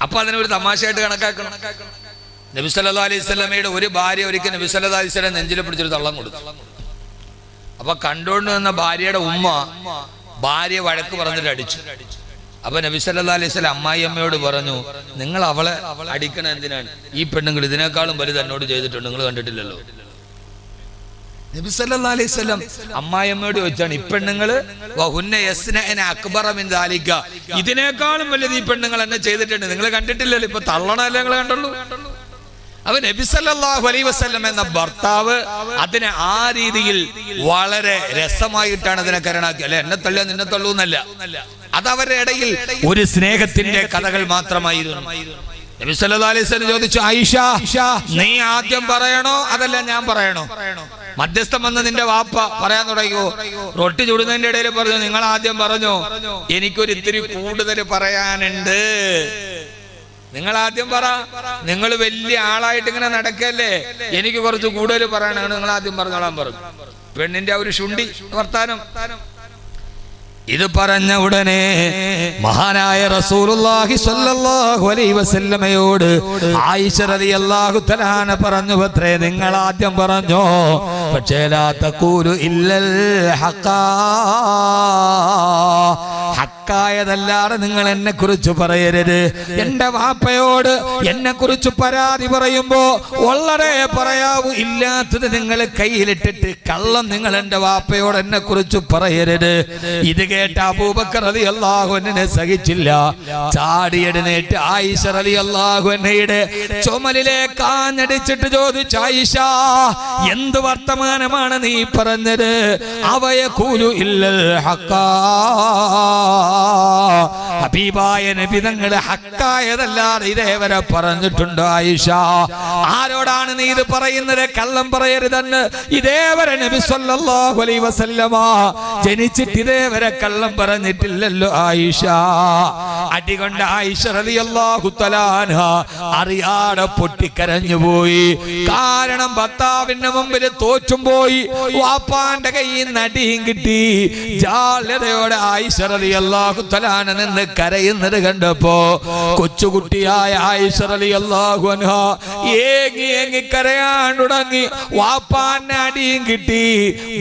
അപ്പൊ അതിനൊരു തമാശയായിട്ട് കണക്കാക്കണം. നബി സല്ലല്ലാഹു അലൈഹി വസല്ലമയുടെ ഒരു ഭാര്യ ഒരിക്കൽ നബി സല്ലല്ലാഹു അലൈഹി വസല്ലം നെഞ്ചിൽ പിടിച്ചൊരു തള്ളം കൊടുത്തു. അപ്പൊ കണ്ടുകൊണ്ട് നിന്ന ഭാര്യയുടെ ഉമ്മ ഭാര്യ വഴക്ക് പറഞ്ഞിട്ട് അടിച്ചു. അപ്പൊ നബി സല്ലല്ലാഹു അലൈഹി വസല്ലം അമ്മായിയമ്മയോട് പറഞ്ഞു, നിങ്ങൾ അവളെ അടിക്കണ എന്തിനാണ്? ഈ പെണ്ണുങ്ങൾ ഇതിനേക്കാളും വലുത് എന്നോട് ചെയ്തിട്ടുണ്ട്, നിങ്ങൾ കണ്ടിട്ടില്ലല്ലോ. നബി സല്ലല്ലാഹു അലൈഹി വസല്ലം അമ്മായിയമ്മയോട് ചോദിച്ചാണ്, ഈ പെണ്ണുങ്ങള് ഇതിനേക്കാളും വലുത് ഈ പെണ്ണുങ്ങൾ എന്നെ ചെയ്തിട്ടുണ്ട്, നിങ്ങൾ കണ്ടിട്ടില്ലല്ലോ, ഇപ്പൊ തള്ളണല്ലേ നിങ്ങൾ കണ്ടുള്ളൂ. അവൻ നബി സല്ലല്ലാഹു അലൈഹി വസല്ലം എന്ന ഭർത്താവ് അതിനെ ആ രീതിയിൽ വളരെ രസമായിട്ടാണ് അതിനെ കരണാക്കി. അല്ലെ എന്നെ തള്ളിയ നിന്നെ തള്ളൂന്നല്ല, അത് അവരുടെ ഇടയിൽ ഒരു സ്നേഹത്തിന്റെ കഥകൾ മാത്രമായിരുന്നു. നബി സല്ലല്ലാഹു അലൈഹി വസല്ലം ചോദിച്ചു, ആയിഷ നീ ആദ്യം പറയണോ അതല്ല ഞാൻ പറയണോ? മധ്യസ്ഥം വന്ന് നിന്റെ വാപ്പ പറയാൻ തുടങ്ങിയോ? റൊട്ടി ചുടുന്നതിന്റെ ഇടയിൽ പറഞ്ഞു, നിങ്ങൾ ആദ്യം പറഞ്ഞോ, എനിക്കൊരു ഇത്തിരി കൂടുതൽ പറയാനുണ്ട്, നിങ്ങൾ ആദ്യം പറ, നിങ്ങൾ വലിയ ആളായിട്ട് ഇങ്ങനെ നടക്കല്ലേ, എനിക്ക് കുറച്ച് കൂടുതൽ പറയാനാണ്, നിങ്ങൾ ആദ്യം പറഞ്ഞോളാൻ പറഞ്ഞു. പെണ്ണിന്റെ ഒരു ശുണ്ഠി വർത്താനം. ഇത് പറഞ്ഞ ഉടനെ മഹാനായ റസൂലുള്ളാഹി സ്വല്ലല്ലാഹു അലൈഹി വസല്ലമയോട് ആയിഷ റളിയല്ലാഹു തആല പറഞ്ഞു, പത്രേ നിങ്ങൾ ആദ്യം പറഞ്ഞോ, പക്ഷേ ലാ തഖൂലു ഇല്ലൽ ഹഖാ, ഹക്കായതല്ലാതെ നിങ്ങൾ എന്നെ കുറിച്ച് പറയരുത്. എന്റെ വാപ്പയോട് എന്നെ കുറിച്ച് പരാതി പറയുമ്പോ വളരെ പറയാവൂ, ഇല്ലാത്തത് നിങ്ങൾ കയ്യിലിട്ടിട്ട് കള്ളം നിങ്ങൾ എന്റെ വാപ്പയോട് എന്നെ കുറിച്ച് പറയരുത്. ഇത് കേട്ട അബൂബക്കർ റളിയല്ലാഹു അൻഹു സഹിച്ചില്ല. ചാടി എഴുന്നേറ്റ് ആയിഷ റളിയല്ലാഹു അൻഹയുടെ ചുമലിലേക്ക് ആഞ്ഞടിച്ചിട്ട് ചോദിച്ചു, ആയിഷ എന്ത് വർത്തമാനമാണ് നീ പറഞ്ഞത്? അവയഖൂലു ഇല്ലൽ ഹഖാ, ഹബീബായ നബി തങ്ങൾ ഹക്കായതല്ലാതെ ഇതേവരെ പറഞ്ഞിട്ടുണ്ടോ ആയിഷ? ആരോടാണ് നീ ഇത് പറയുന്നത്? കള്ളം പറയരുതെന്ന് ഇതേവരെ നബി സല്ലല്ലാഹു അലൈഹി വസല്ലമ ജനിച്ചിട്ട് ഇതേവരെ കള്ളം പറഞ്ഞിട്ടില്ലല്ലോ ആയിഷ. അടികൊണ്ട് ആയിഷ റളിയല്ലാഹു തആല അൻഹ അറിയാതെ പൊട്ടിക്കരഞ്ഞു പോയി. കാരണം ഭർത്താവിന്റെ മുമ്പിൽ തോറ്റും പോയി, വാപ്പാന്റെ കയ്യിൽ നിന്ന് അടിയും കിട്ടി. ജാള്യതയോടെ ആയിഷ റളിയല്ലാഹു തആല നിന്ന് കരയുന്നത് കണ്ടപ്പോ കൊച്ചുകുട്ടിയായ ആയിഷ റളിയല്ലാഹു അൻഹ ഏങ്ങി ഏങ്ങി കരയാൻ തുടങ്ങി. വാപ്പാന്റെ അടിയും കിട്ടി,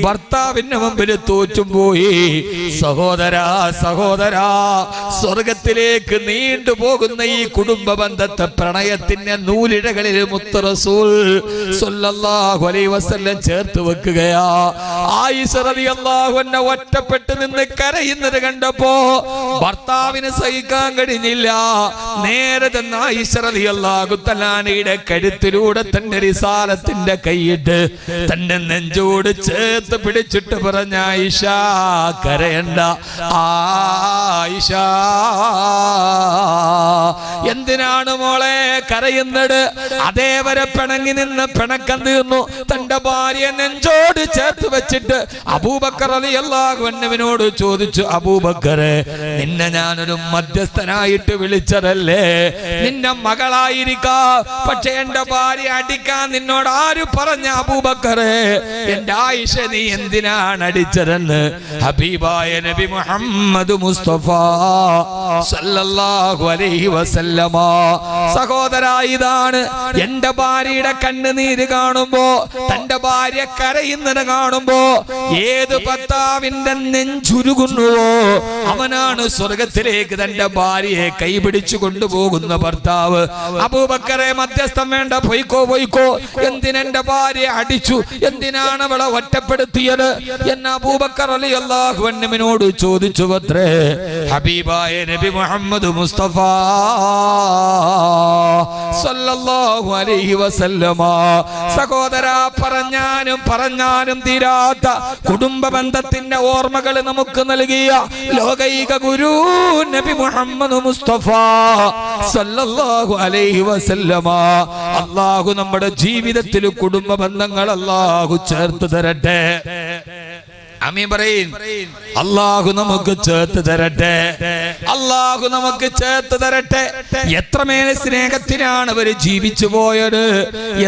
ഭർത്താവിന്റെ മുമ്പിൽ തോറ്റും പോയി. സഹോദരാ സഹോദരാ, സ്വർഗത്തിലേക്ക് നീണ്ടുപോകുന്ന ഈ കുടുംബ ബന്ധത്തെ പ്രണയത്തിന്റെ നൂലിഴകളിൽ മുത്ത് റസൂൽ സ്വല്ലല്ലാഹു അലൈഹി വസല്ലം ചേർത്ത് വെക്കുകയാ. ആയിഷ റളിയല്ലാഹു അൻഹ ഒറ്റപ്പെട്ട് നിന്ന് കരയുന്നത് കണ്ടപ്പോ ഭർത്താവിന് സഹിക്കാൻ കഴിഞ്ഞില്ല. നേരെ തന്നെ ആയിഷ റളിയല്ലാഹു തആലയുടെ കഴുത്തിലൂടെ തന്റെ റിസാലത്തിന്റെ കൈയിട്ട് തന്റെ നെഞ്ചോട് ചേർത്ത് പിടിച്ചിട്ട് പറഞ്ഞ, ആയിഷ കരയണ്ട, ആയിഷ എന്തിനാണ് മോളെ കരയുന്നത്? അതേവരെ പിണങ്ങി നിന്ന് പിണക്കം തീർന്നു. തന്റെ ഭാര്യ നെഞ്ചോട് ചേർത്ത് വെച്ചിട്ട് അബൂബക്കർ റളിയല്ലാഹു അൻഹുവിനോട് ചോദിച്ചു, അബൂബക്കറെ, നിന്നെ ഞാനൊരു മധ്യസ്ഥനായിട്ട് വിളിച്ചതല്ലേ? നിന്റെ മകളായിരിക്കാം, പക്ഷെ എന്റെ ഭാര്യ അടിക്കാൻ നിന്നോട് ആര് പറഞ്ഞ അബൂബക്കറെ? എന്റെ ആയിഷ നീ എന്തിനാണ് അടിച്ചതെന്ന് ഹബീബായ നബി മുഹമ്മദ് മുസ്തഫ സല്ലല്ലാഹു അലൈഹി വസല്ലമ. സഹോദരാ, ഇതാണ് എന്റെ ഭാര്യയുടെ കണ്ണുനീര് കാണുമ്പോ, തന്റെ ഭാര്യ കരയുന്നത് കാണുമ്പോ ഏത് ഭർത്താവിന്റെ നെഞ്ചുരുകുന്നുവോ അവനാണ് സ്വർഗത്തിലേക്ക് തന്റെ ഭാര്യയെ കൈപിടിച്ചു കൊണ്ടുപോകുന്ന ഭർത്താവ്. അബൂബക്കറെ, മധ്യസ്ഥം വേണ്ട, പോയിക്കോ പോയിക്കോ. എന്തിനെന്റെ ഭാര്യ അടിച്ചു? എന്തിനാണ് അവളെ ഒറ്റപ്പെടുത്തിയത് എന്ന് അബൂബക്കർ റളിയല്ലാഹു അൻഹുവിനോട് ചോദിച്ചു അത്രേ ഹബീബായ നബി മുഹമ്മദ് മുസ്തഫ സല്ലല്ലാഹു അലൈഹി വസല്ലമ. സഹോദരാ, പറഞ്ഞാലും തീരാത്ത കുടുംബ ബന്ധത്തിന്റെ ഓർമ്മകൾ നമുക്ക് നൽകിയ ലോകൈക ഗുരു നബി മുഹമ്മദ് മുസ്തഫ സല്ലല്ലാഹു അലൈഹി വസല്ലമ. അല്ലാഹു നമ്മുടെ ജീവിതത്തിൽ കുടുംബ ബന്ധങ്ങൾ അല്ലാഹു ചേർത്ത് തരട്ടെ. ആമീൻ പറയ്. അല്ലാഹു നമുക്ക് ചേർത്ത് തരട്ടെ. അല്ലാഹു നമുക്ക് ചേർത്ത് തരട്ടെ. എത്രമേൽ സ്നേഹത്തിലാണ് അവര് ജീവിച്ചു പോയത്,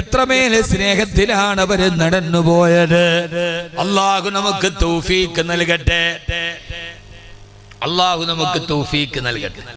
എത്രമേൽ സ്നേഹത്തിലാണ് അവര് നടന്നു പോയത്. അല്ലാഹു നമുക്ക് തൗഫീഖ് നൽകട്ടെ. അല്ലാഹു നമുക്ക് തൗഫീഖ് നൽകട്ടെ.